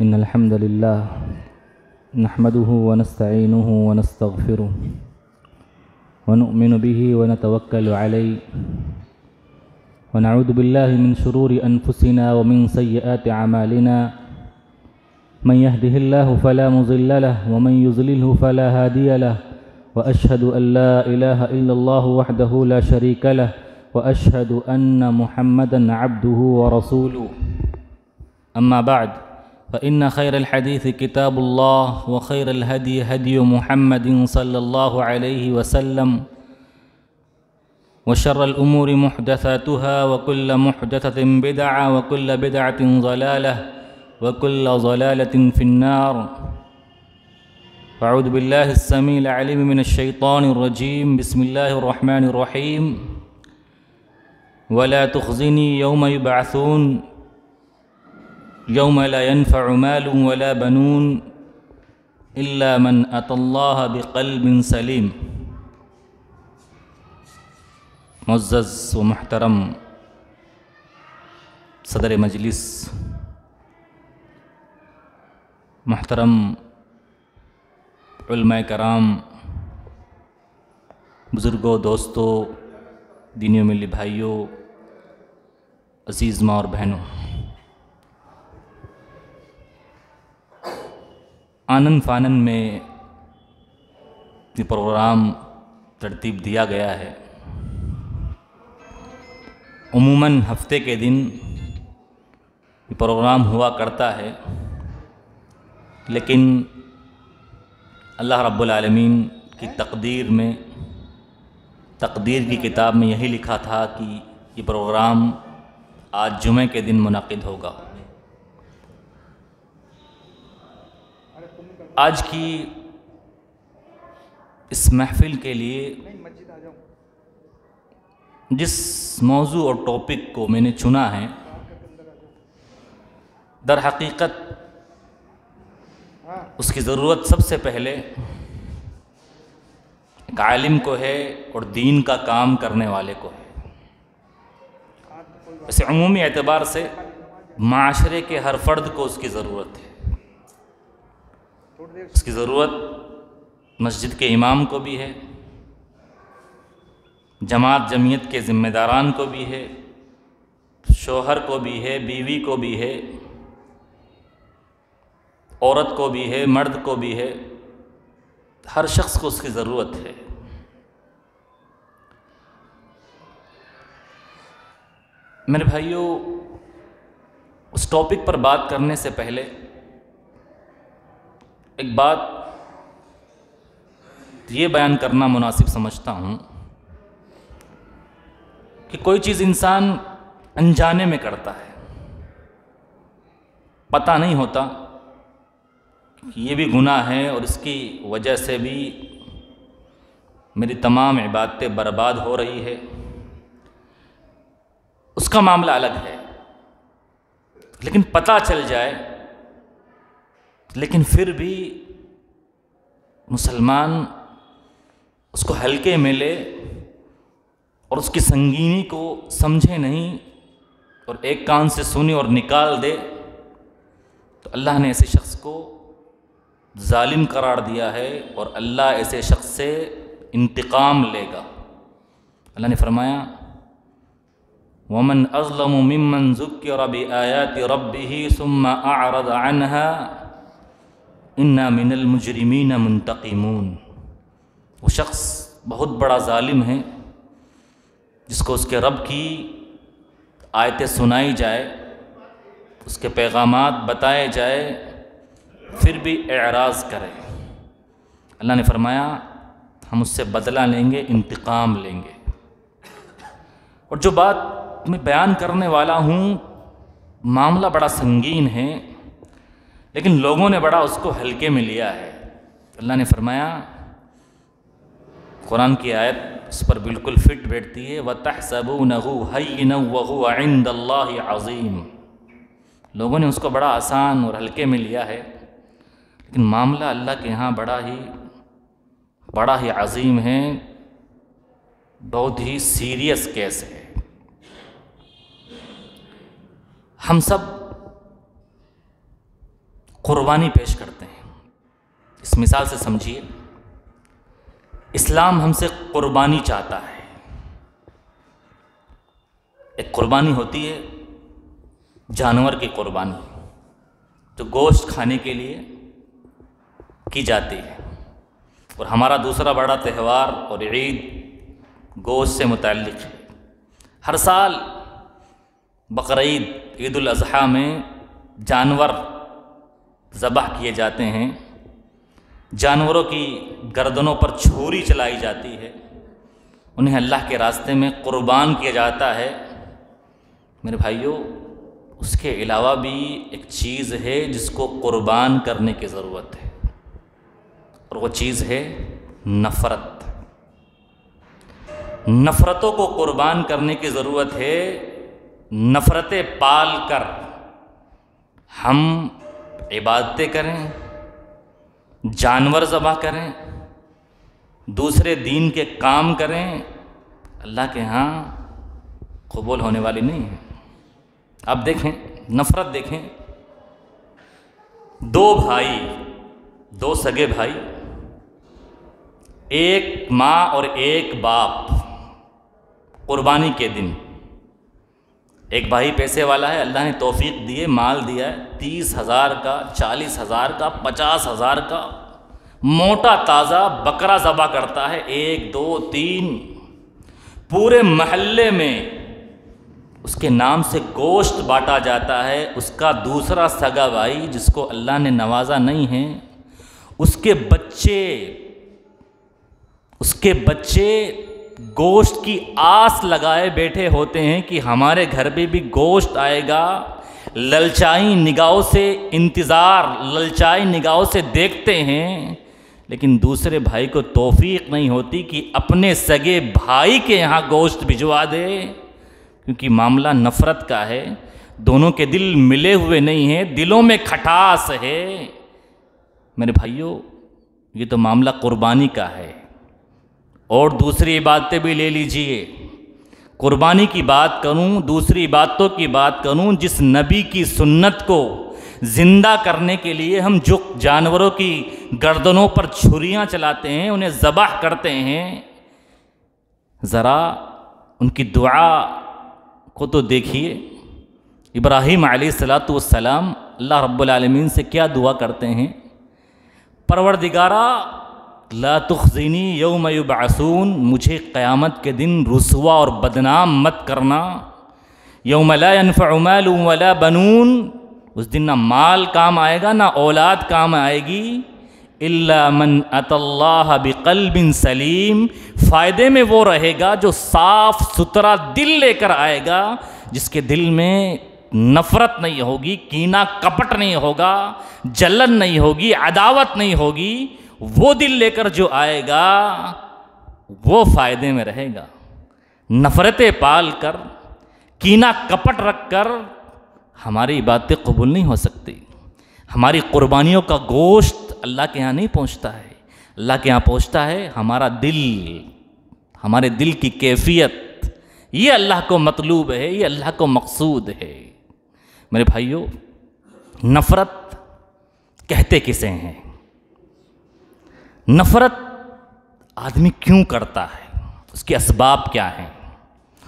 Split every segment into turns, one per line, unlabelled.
इन्नल हम्दुलिल्लाह नहमदुहु व नस्तईनुहु व नस्तगफिरुह व नु'मिनु बिही व नतवक्कलु अलैहि व नऊज़ु बिल्लाहि मिन शुरूरि अनफुसिना व मिन सय्यिआति अमालिना मन यहदिहिल्लाहु फला मुज़िल्ल लहु व मन युज़लिलहु फला हादिय लहु व अशहदु अन ला इलाहा इल्लल्लाहु वहदहु ला शरीका लहु व अशहदु अन्न मुहम्मदन अब्दुहु व रसूलुहु अम्मा बअद फ़इन्न खैरल हदीस किताबुल्लाह व खैरल हदी हदी मुहम्मदिन सल्लल्लाहु अलैहि वसल्लम व शर्रल उमूरि मुहदसातुहा व कुल्ल मुहदसतिन बिदअह व कुल्ल बिदअतिन ज़लालह व कुल्ल ज़लालतिन फिन्नार। अऊज़ु बिल्लाहिस समीइल अलीम मिनश शैतानिर रजीम। बिस्मिल्लाहिर रहमानिर रहीम। वला तुख़्ज़िनी यौम युबअसून यौम ला यनफ़उ मालुन वला बनून इल्ला मन अतल्लाह बिक़ल्बिन सलीम। मुअज़्ज़ज़ व मुहतरम सदर मजलिस, मुहतरम उलमाए कराम, बुज़ुर्गों, दोस्तों, दीनियों मिली भाइयों, अज़ीज़ माँ और बहनों, आनन फ़ानन में ये प्रोग्राम तरतीब दिया गया है। उमूमन हफ्ते के दिन ये प्रोग्राम हुआ करता है, लेकिन अल्लाह रब्बुल आलमीन की तकदीर में, तकदीर की किताब में यही लिखा था कि ये प्रोग्राम आज जुमे के दिन मुनक़िद होगा। आज की इस महफ़िल के लिए जिस मौजू और टॉपिक को मैंने चुना है, दर हकीकत उसकी ज़रूरत सबसे पहले एक आलिम को है और दीन का काम करने वाले को है। वैसे अमूमी एतबार से माशरे के हर फ़र्द को उसकी ज़रूरत है। उसकी ज़रूरत मस्जिद के इमाम को भी है, जमात जमीयत के ज़िम्मेदारान को भी है, शोहर को भी है, बीवी को भी है, औरत को भी है, मर्द को भी है। हर शख्स को उसकी ज़रूरत है। मेरे भाइयों, उस टॉपिक पर बात करने से पहले एक बात ये बयान करना मुनासिब समझता हूँ कि कोई चीज़ इंसान अनजाने में करता है, पता नहीं होता कि ये भी गुनाह है और इसकी वजह से भी मेरी तमाम इबादतें बर्बाद हो रही है, उसका मामला अलग है। लेकिन पता चल जाए, लेकिन फिर भी मुसलमान उसको हल्के में ले और उसकी संगीनी को समझे नहीं और एक कान से सुनी और निकाल दे, तो अल्लाह ने ऐसे शख्स को जालिम करार दिया है और अल्लाह ऐसे शख्स से इंतकाम लेगा। अल्लाह ने फरमाया, वमन अज़लमु मिम्मन ज़ुक्किरा बिआयाति रब्बिही सुम्मा अअरद अन्हा इन्ना मिनल मुजरिमीन मुंतक़िमून। वो शख्स बहुत बड़ा जालिम है जिसको उसके रब की आयतें सुनाई जाए, उसके पैगामात बताए जाए, फिर भी एराज़ करे। अल्लाह ने फरमाया, हम उससे बदला लेंगे, इंतकाम लेंगे। और जो बात मैं बयान करने वाला हूँ, मामला बड़ा संगीन है, लेकिन लोगों ने बड़ा उसको हल्के में लिया है। अल्लाह ने फरमाया, कुरान की आयत उस पर बिल्कुल फिट बैठती है, वतहसबूनहु हय्यिनन व हुवा इंदल्लाहि अज़ीम। लोगों ने उसको बड़ा आसान और हल्के में लिया है, लेकिन मामला अल्लाह के यहाँ बड़ा ही अज़ीम है, बहुत ही सीरियस केस है। हम सब कुर्बानी पेश करते हैं। इस मिसाल से समझिए, इस्लाम हमसे कुर्बानी चाहता है। एक कुर्बानी होती है जानवर की कुर्बानी, जो गोश्त खाने के लिए की जाती है। और हमारा दूसरा बड़ा त्यौहार और ईद गोश्त से मुताल्लिक़ है। हर साल बकरीद, ईद उल अज़हा में जानवर ज़बह किए जाते हैं, जानवरों की गर्दनों पर छुरी चलाई जाती है, उन्हें अल्लाह के रास्ते में कुर्बान किया जाता है। मेरे भाइयों, उसके अलावा भी एक चीज़ है जिसको कुर्बान करने की ज़रूरत है, और वो चीज़ है नफ़रत। नफ़रतों को कुर्बान करने की ज़रूरत है। नफ़रतें पाल कर हम इबादतें करें, जानवर ज़बह करें, दूसरे दीन के काम करें, अल्लाह के यहाँ कबूल होने वाली नहीं है। अब देखें, नफ़रत देखें। दो भाई, दो सगे भाई, एक माँ और एक बाप, कुर्बानी के दिन एक भाई पैसे वाला है, अल्लाह ने तौफीक दी है, माल दिया है, 30,000 का, 40,000 का, 50,000 का मोटा ताज़ा बकरा ज़बह करता है। 1, 2, 3 पूरे महल्ले में उसके नाम से गोश्त बांटा जाता है। उसका दूसरा सगा भाई जिसको अल्लाह ने नवाजा नहीं है, उसके बच्चे गोश्त की आस लगाए बैठे होते हैं कि हमारे घर में भी गोश्त आएगा। ललचाई निगाहों से इंतज़ार, ललचाई निगाहों से देखते हैं, लेकिन दूसरे भाई को तौफीक नहीं होती कि अपने सगे भाई के यहाँ गोश्त भिजवा दे, क्योंकि मामला नफ़रत का है। दोनों के दिल मिले हुए नहीं हैं, दिलों में खटास है। मेरे भाइयों, ये तो मामला कुर्बानी का है। और दूसरी बातें भी ले लीजिए। कुर्बानी की बात करूं, दूसरी बातों की बात करूं, जिस नबी की सुन्नत को ज़िंदा करने के लिए हम जो जानवरों की गर्दनों पर छुरियां चलाते हैं, उन्हें ज़बह करते हैं, ज़रा उनकी दुआ को तो देखिए। इब्राहीम अलैहिस्सलातु वस्सलाम अल्लाह रब्बुल आलमीन से क्या दुआ करते हैं? परवरदिगारा ला तुख़ज़िनी यौम युबअसून, मुझे क़यामत के दिन रुसवा और बदनाम मत करना। यौम ला यनफ़उ मालुन वला बनून, उस दिन ना माल काम आएगा ना औलाद काम आएगी। इल्ला मन अतल्लाह बिक़ल्बिन सलीम, फ़ायदे में वो रहेगा जो साफ़ सुथरा दिल लेकर आएगा, जिसके दिल में नफ़रत नहीं होगी, कीना कपट नहीं होगा, जलन नहीं होगी, अदावत नहीं होगी। वो दिल लेकर जो आएगा वो फ़ायदे में रहेगा। नफ़रतें पाल कर, कीना कपट रख कर हमारी बातें कबूल नहीं हो सकती। हमारी कुर्बानियों का गोश्त अल्लाह के यहाँ नहीं पहुँचता है। अल्लाह के यहाँ पहुँचता है हमारा दिल, हमारे दिल की कैफियत। ये अल्लाह को मतलूब है, ये अल्लाह को मकसूद है। मेरे भाइयों, नफ़रत कहते किसे हैं? नफ़रत आदमी क्यों करता है? उसके असबाब क्या हैं?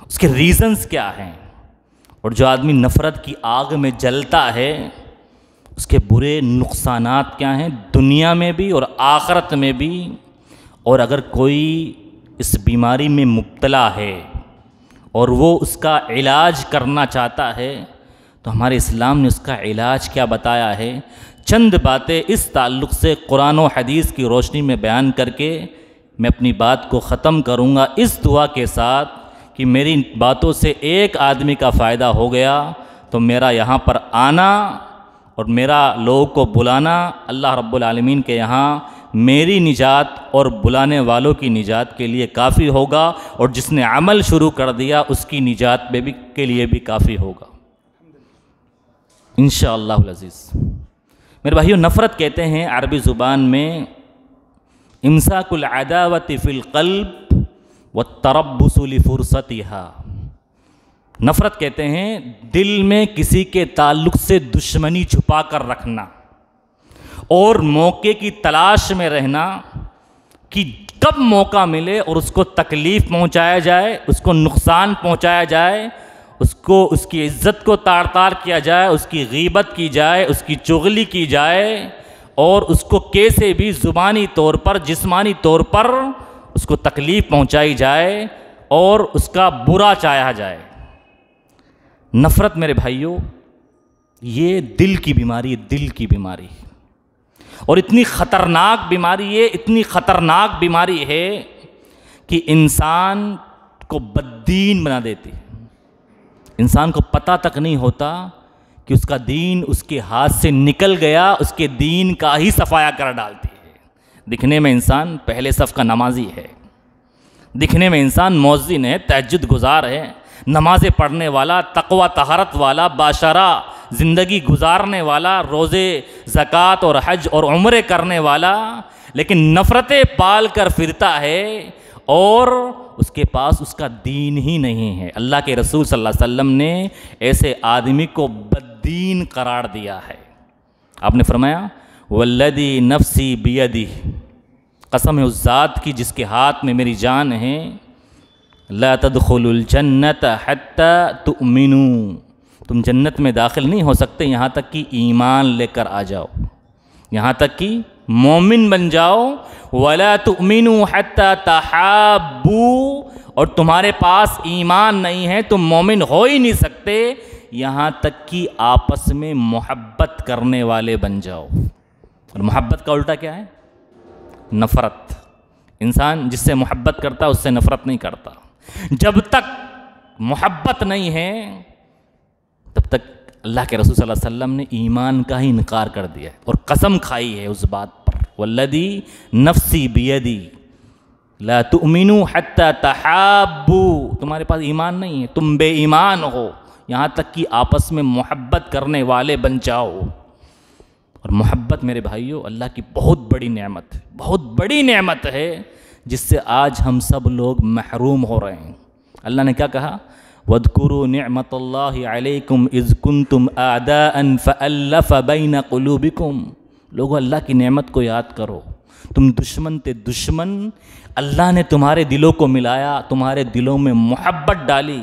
उसके रीज़न्स क्या हैं? और जो आदमी नफ़रत की आग में जलता है, उसके बुरे नुकसानात क्या हैं दुनिया में भी और आखिरत में भी। और अगर कोई इस बीमारी में मुब्तला है और वो उसका इलाज करना चाहता है, तो हमारे इस्लाम ने उसका इलाज क्या बताया है? चंद बातें इस ताल्लुक़ से कुरान और हदीस की रोशनी में बयान करके मैं अपनी बात को ख़त्म करूँगा, इस दुआ के साथ कि मेरी बातों से एक आदमी का फ़ायदा हो गया तो मेरा यहाँ पर आना और मेरा लोगों को बुलाना अल्लाह रब्बुल आलमीन के यहाँ मेरी निजात और बुलाने वालों की निजात के लिए काफ़ी होगा, और जिसने अमल शुरू कर दिया उसकी निजात के लिए भी काफ़ी होगा इंशाअल्लाहुल अज़ीज़। मेरे भाइयों, नफ़रत कहते हैं अरबी ज़ुबान में इम्साकुल अदावति फ़िल क़ल्ब व तरब्बुसु लिफ़ुरसतिहा। नफ़रत कहते हैं दिल में किसी के ताल्लुक़ से दुश्मनी छुपा कर रखना, और मौके की तलाश में रहना कि कब मौका मिले और उसको तकलीफ़ पहुंचाया जाए, उसको नुकसान पहुंचाया जाए, उसको उसकी इज़्ज़त को तार तार किया जाए, उसकी गीबत की जाए, उसकी चुगली की जाए और उसको कैसे भी ज़ुबानी तौर पर, जिस्मानी तौर पर उसको तकलीफ़ पहुंचाई जाए और उसका बुरा चाहा जाए। नफ़रत मेरे भाइयों, ये दिल की बीमारी है, दिल की बीमारी। और इतनी ख़तरनाक बीमारी है, इतनी ख़तरनाक बीमारी है कि इंसान को बद्दीन बना देती है। इंसान को पता तक नहीं होता कि उसका दीन उसके हाथ से निकल गया, उसके दीन का ही सफाया कर डालती है। दिखने में इंसान पहले सफ़ का नमाजी है, दिखने में इंसान मौज़िन है, तहज्जुद गुजार है, नमाज़ें पढ़ने वाला, तक़वा तहरत वाला, बाशरा ज़िंदगी गुजारने वाला, रोज़े ज़कात और हज और उम्रे करने वाला, लेकिन नफ़रतें पाल कर फिरता है और उसके पास उसका दीन ही नहीं है। अल्लाह के रसूल सल्लल्लाहु अलैहि वसल्लम ने ऐसे आदमी को बद्दीन करार दिया है। आपने फरमाया वल्लदी नफ्सी बियदी, कसम है उस ज़ात की जिसके हाथ में मेरी जान है, ला तदखुलुल जन्नत हत्ता तुमिनू, तुम जन्नत में दाखिल नहीं हो सकते यहाँ तक कि ईमान लेकर आ जाओ, यहाँ तक कि मोमिन बन जाओ। वला तुमिनू हत्ता तहाब्बू, और तुम्हारे पास ईमान नहीं है, तुम मोमिन हो ही नहीं सकते यहाँ तक कि आपस में मोहब्बत करने वाले बन जाओ। और मोहब्बत का उल्टा क्या है? नफ़रत। इंसान जिससे मोहब्बत करता है उससे नफ़रत नहीं करता। जब तक मोहब्बत नहीं है तब तक अल्लाह के रसूल सल्लल्लाहु अलैहि वसल्लम ने ईमान का ही इनकार कर दिया है और कसम खाई है उस बात पर, वल्लदी नफ्सी बियदी ला तुमिनू हत्ता तहाब्बू, तुम्हारे पास ईमान नहीं है, तुम बेईमान हो, यहाँ तक कि आपस में मोहब्बत करने वाले बन जाओ। और मोहब्बत मेरे भाइयों अल्लाह की बहुत बड़ी नेमत है, बहुत बड़ी नेमत है, जिससे आज हम सब लोग महरूम हो रहे हैं। अल्लाह ने क्या कहा? वज़कुरू निअमतल्लाहि अलैकुम इज़ कुंतुम आदाअन फ़अल्लफ़ बैन क़ुलूबिकुम, लोगों अल्लाह की नेमत को याद करो, तुम दुश्मन थे, दुश्मन, अल्लाह ने तुम्हारे दिलों को मिलाया, तुम्हारे दिलों में मोहब्बत डाली।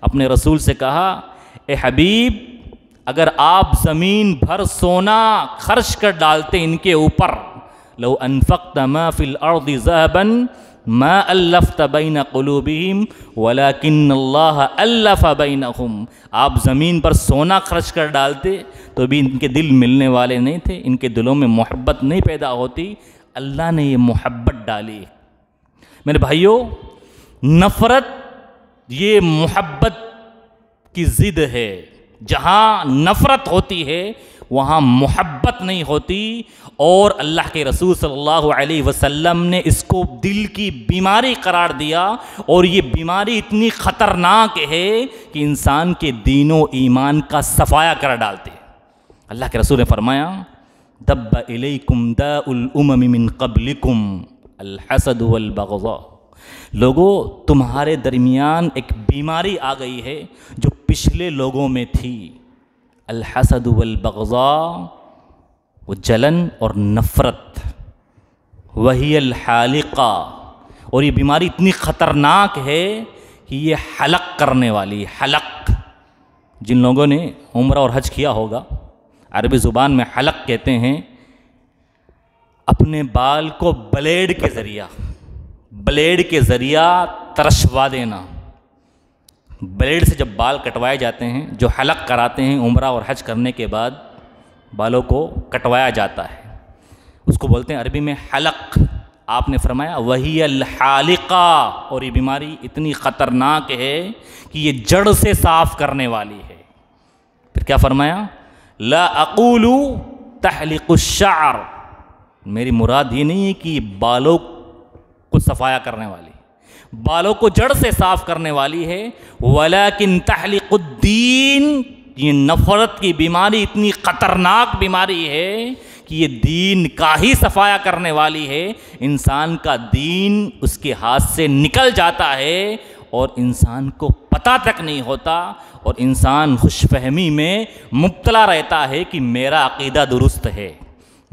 अपने रसूल से कहा, ए हबीब, अगर आप ज़मीन भर सोना खर्च कर डालते इनके ऊपर, लो अनफ़क़्त मा फ़िल अर्दि ज़हबन मा अल्लफ़्त बैन क़ुलूबिहिम वलाकिन्नल्लाह अल्लफ़ बैनहुम, आप ज़मीन पर सोना खर्च कर डालते तो भी इनके दिल मिलने वाले नहीं थे, इनके दिलों में मोहब्बत नहीं पैदा होती, अल्लाह ने ये मोहब्बत डाली। मेरे भाइयों, नफ़रत ये मोहब्बत की ज़िद है। जहाँ नफ़रत होती है वहाँ मोहब्बत नहीं होती, और अल्लाह के रसूल सल्लल्लाहु अलैहि वसल्लम ने इसको दिल की बीमारी करार दिया। और ये बीमारी इतनी ख़तरनाक है कि इंसान के दीनो ईमान का सफाया कर डालती है। अल्लाह के रसूल ने फरमाया, दब्बा इलैकुम दाउल उमम मिन क़ब्लिकुम अल हसद वल बग़ज़ा, लोगों तुम्हारे दरमियान एक बीमारी आ गई है जो पिछले लोगों में थी, अल हसद वल बग़ज़ा, वो जलन और नफ़रत, वही अल हालिक़ा, और ये बीमारी इतनी ख़तरनाक है कि ये हलक करने वाली है। हलक, जिन लोगों ने उम्रा और हज किया होगा, अरबी ज़ुबान में हलक कहते हैं अपने बाल को ब्लेड के ज़रिया तरशवा देना। ब्लेड से जब बाल कटवाए जाते हैं, जो हलक कराते हैं उम्रा और हज करने के बाद बालों को कटवाया जाता है, उसको बोलते हैं अरबी में हलक। आपने फरमाया वही अल हालिक़ा, और ये बीमारी इतनी ख़तरनाक है कि ये जड़ से साफ़ करने वाली है। फिर क्या फरमाया? ला अक़ूलु तहलिक़ुश शअर, मेरी मुराद ये नहीं है कि बालों को सफाया करने वाली, बालों को जड़ से साफ करने वाली है, वलाकिन तहलिक़ुद्दीन, ये नफ़रत की बीमारी इतनी ख़तरनाक बीमारी है कि ये दीन का ही सफाया करने वाली है। इंसान का दीन उसके हाथ से निकल जाता है और इंसान को पता तक नहीं होता, और इंसान खुशफहमी में मुब्तला रहता है कि मेरा अक़ीदा दुरुस्त है,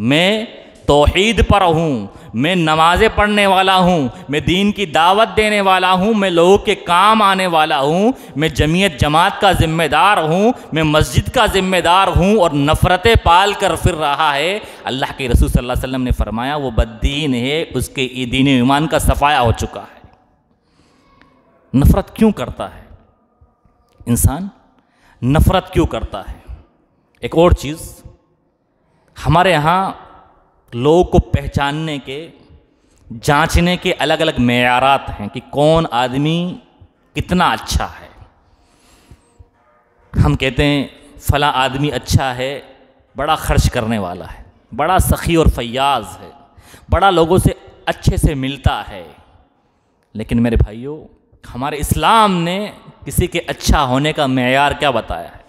मैं तौहीद पर हूँ, मैं नमाज़ें पढ़ने वाला हूँ, मैं दीन की दावत देने वाला हूँ, मैं लोगों के काम आने वाला हूँ, मैं जमीयत जमात का ज़िम्मेदार हूँ, मैं मस्जिद का ज़िम्मेदार हूँ, और नफ़रतें पाल कर फिर रहा है, अल्लाह के रसूल सल्लल्लाहु अलैहि वसल्लम ने फरमाया वो बद्दीन है, उसके दीन ईमान का सफ़ाया हो चुका है। नफ़रत क्यों करता है इंसान? नफ़रत क्यों करता है? एक और चीज़, हमारे यहाँ लोगों को पहचानने के, जांचने के अलग अलग मेयारात हैं कि कौन आदमी कितना अच्छा है। हम कहते हैं फ़ला आदमी अच्छा है, बड़ा खर्च करने वाला है, बड़ा सखी और फैयाज़ है, बड़ा लोगों से अच्छे से मिलता है। लेकिन मेरे भाइयों, हमारे इस्लाम ने किसी के अच्छा होने का मेयार क्या बताया है,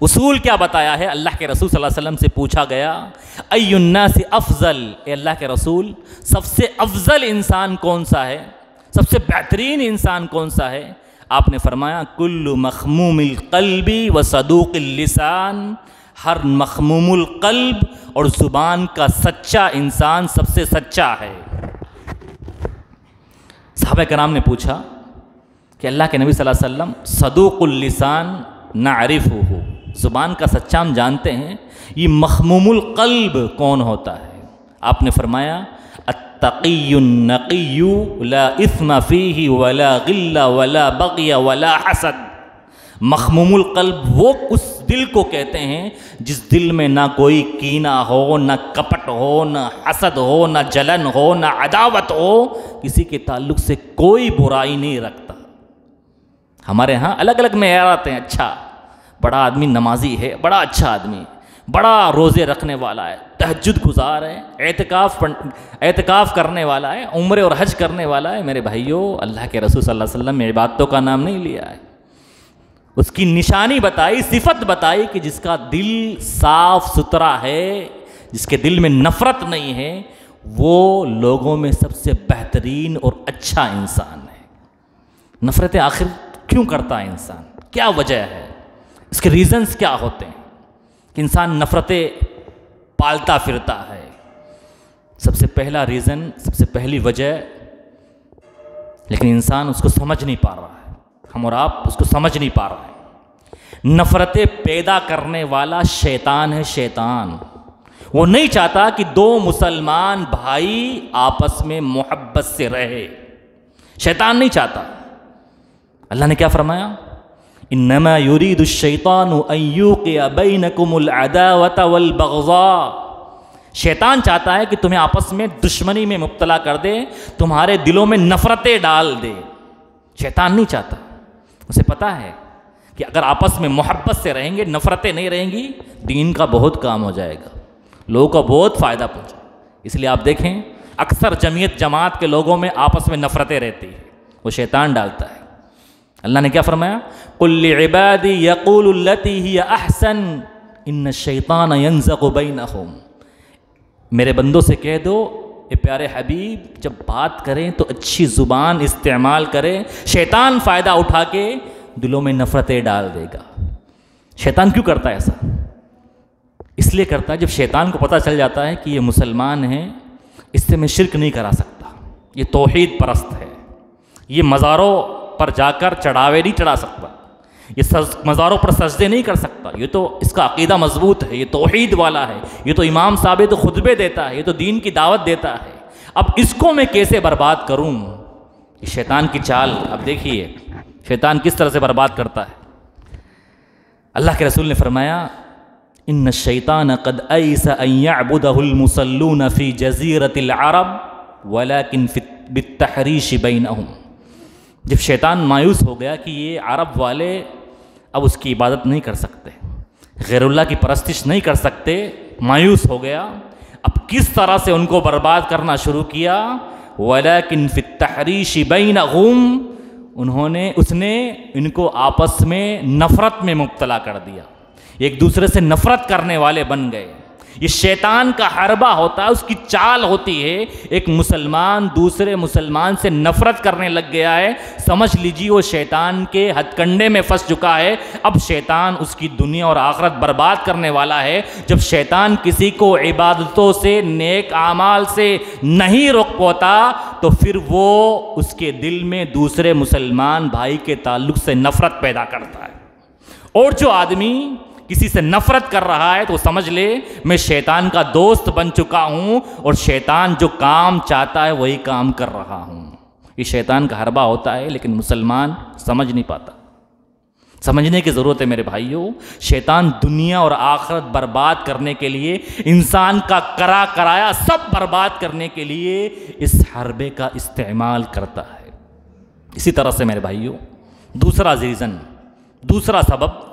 उसूल क्या बताया है? अल्लाह के रसूल सल्लल्लाहु अलैहि वसल्लम से पूछा गया, अय्युन्नासी अफ़ज़ल, ए अल्लाह के रसूल, सबसे अफ़ज़ल इंसान कौन सा है, सबसे बेहतरीन इंसान कौन सा है? आपने फरमाया, कुल्लु मखमूमिल क़ल्बी व सदूक़िल लिसान, हर मखमूमुल क़ल्ब और ज़ुबान का सच्चा इंसान सबसे सच्चा है। सहाबा कराम ने पूछा कि अल्लाह के नबी सल्लल्लाहु अलैहि वसल्लम, सदूक़ुल लिसान नारिफ़ुहु, ज़ुबान का सच्चा हम जानते हैं, ये मखमूमुल क़ल्ब कौन होता है? आपने फरमाया, अत्तक़ियुन नक़िय्यु ला इस्म फ़ीही वला गिल्ला वला बग़्य वला हसद। मखमूमुल क़ल्ब वो उस दिल को कहते हैं जिस दिल में ना कोई कीना हो, ना कपट हो, ना हसद हो, ना जलन हो, ना अदावत हो, किसी के ताल्लुक़ से कोई बुराई नहीं रखता। हमारे यहाँ अलग अलग मेयार आते हैं। अच्छा, बड़ा आदमी नमाजी है, बड़ा अच्छा आदमी, बड़ा रोज़े रखने वाला है, तहज्जुद गुजार है, एतकाफ़ करने वाला है, उम्रे और हज करने वाला है। मेरे भाइयों, अल्लाह के रसूल सल्लल्लाहु अलैहि वसल्लम ने इबादतों का नाम नहीं लिया है, उसकी निशानी बताई, सिफत बताई कि जिसका दिल साफ सुथरा है, जिसके दिल में नफ़रत नहीं है, वो लोगों में सबसे बेहतरीन और अच्छा इंसान है। नफ़रतें आखिर क्यों करता है इंसान? क्या वजह है? इसके रीज़न्स क्या होते हैं कि इंसान नफ़रतें पालता फिरता है? सबसे पहला रीज़न, सबसे पहली वजह, लेकिन इंसान उसको समझ नहीं पा रहा है, हम और आप उसको समझ नहीं पा रहे हैं। नफ़रतें पैदा करने वाला शैतान है। शैतान वो नहीं चाहता कि दो मुसलमान भाई आपस में मोहब्बत से रहे। शैतान नहीं चाहता। अल्लाह ने क्या फरमाया, इन्नमा युरीदु शैतानु अन युक़िअ बैनकुमुल अदावत वल बग़ज़ा। शैतान चाहता है कि तुम्हें आपस में दुश्मनी में मुब्तला कर दे, तुम्हारे दिलों में नफ़रतें डाल दे। शैतान नहीं चाहता। उसे पता है कि अगर आपस में मोहब्बत से रहेंगे, नफ़रतें नहीं रहेंगी, दीन का बहुत काम हो जाएगा, लोगों को बहुत फ़ायदा पहुँचा। इसलिए आप देखें, अक्सर जमीयत जमात के लोगों में आपस में नफ़रतें रहती है, वो शैतान डालता है। अल्लाह ने क्या फरमाया, कुल्लि इबादी यक़ूलु लती हिय अहसन इन्न शैतान यंज़ग़ु बैनहुम। मेरे बंदों से कह दो, ए प्यारे हबीब, जब बात करें तो अच्छी ज़ुबान इस्तेमाल करें, शैतान फ़ायदा उठा के दिलों में नफ़रतें डाल देगा। शैतान क्यों करता है ऐसा? इसलिए करता है, जब शैतान को पता चल जाता है कि ये मुसलमान हैं, इससे मैं शिरक नहीं करा सकता, ये तौहीद परस्त है, ये मज़ारों पर जाकर चढ़ावे नहीं चढ़ा सकता, ये मज़ारों पर सजदे नहीं कर सकता, ये तो इसका अक़ीदा मजबूत है, ये तौहीद वाला है, ये तो इमाम साहब तो खुतबे देता है, ये तो दीन की दावत देता है, अब इसको मैं कैसे बर्बाद करूँ? ये शैतान की चाल। अब देखिए शैतान किस तरह से बर्बाद करता है। अल्लाह के रसूल ने फरमाया, इन्न शैतान क़द अयसा अन यअबुदहुल मुसल्लून फ़ी जज़ीरतिल अरब वलाकिन बित्तहरीश बैनहुम। जब शैतान मायूस हो गया कि ये अरब वाले अब उसकी इबादत नहीं कर सकते, गैरुल्लाह की परस्तिश नहीं कर सकते, मायूस हो गया, अब किस तरह से उनको बर्बाद करना शुरू किया, वलाकिन फित्तहरीश बैनहुम, उसने इनको आपस में नफ़रत में मुब्तला कर दिया, एक दूसरे से नफ़रत करने वाले बन गए, ये शैतान का हरबा होता है, उसकी चाल होती है। एक मुसलमान दूसरे मुसलमान से नफरत करने लग गया है, समझ लीजिए वो शैतान के हथकंडे में फंस चुका है। अब शैतान उसकी दुनिया और आखिरत बर्बाद करने वाला है। जब शैतान किसी को इबादतों से, नेक आमाल से नहीं रोक पाता तो फिर वो उसके दिल में दूसरे मुसलमान भाई के ताल्लुक से नफरत पैदा करता है। और जो आदमी किसी से नफरत कर रहा है तो समझ ले मैं शैतान का दोस्त बन चुका हूं और शैतान जो काम चाहता है वही काम कर रहा हूं। ये शैतान का हरबा होता है, लेकिन मुसलमान समझ नहीं पाता। समझने की ज़रूरत है मेरे भाइयों। शैतान दुनिया और आखिरत बर्बाद करने के लिए, इंसान का कराया सब बर्बाद करने के लिए इस हरबे का इस्तेमाल करता है। इसी तरह से मेरे भाइयों दूसरा रीज़न, दूसरा सबब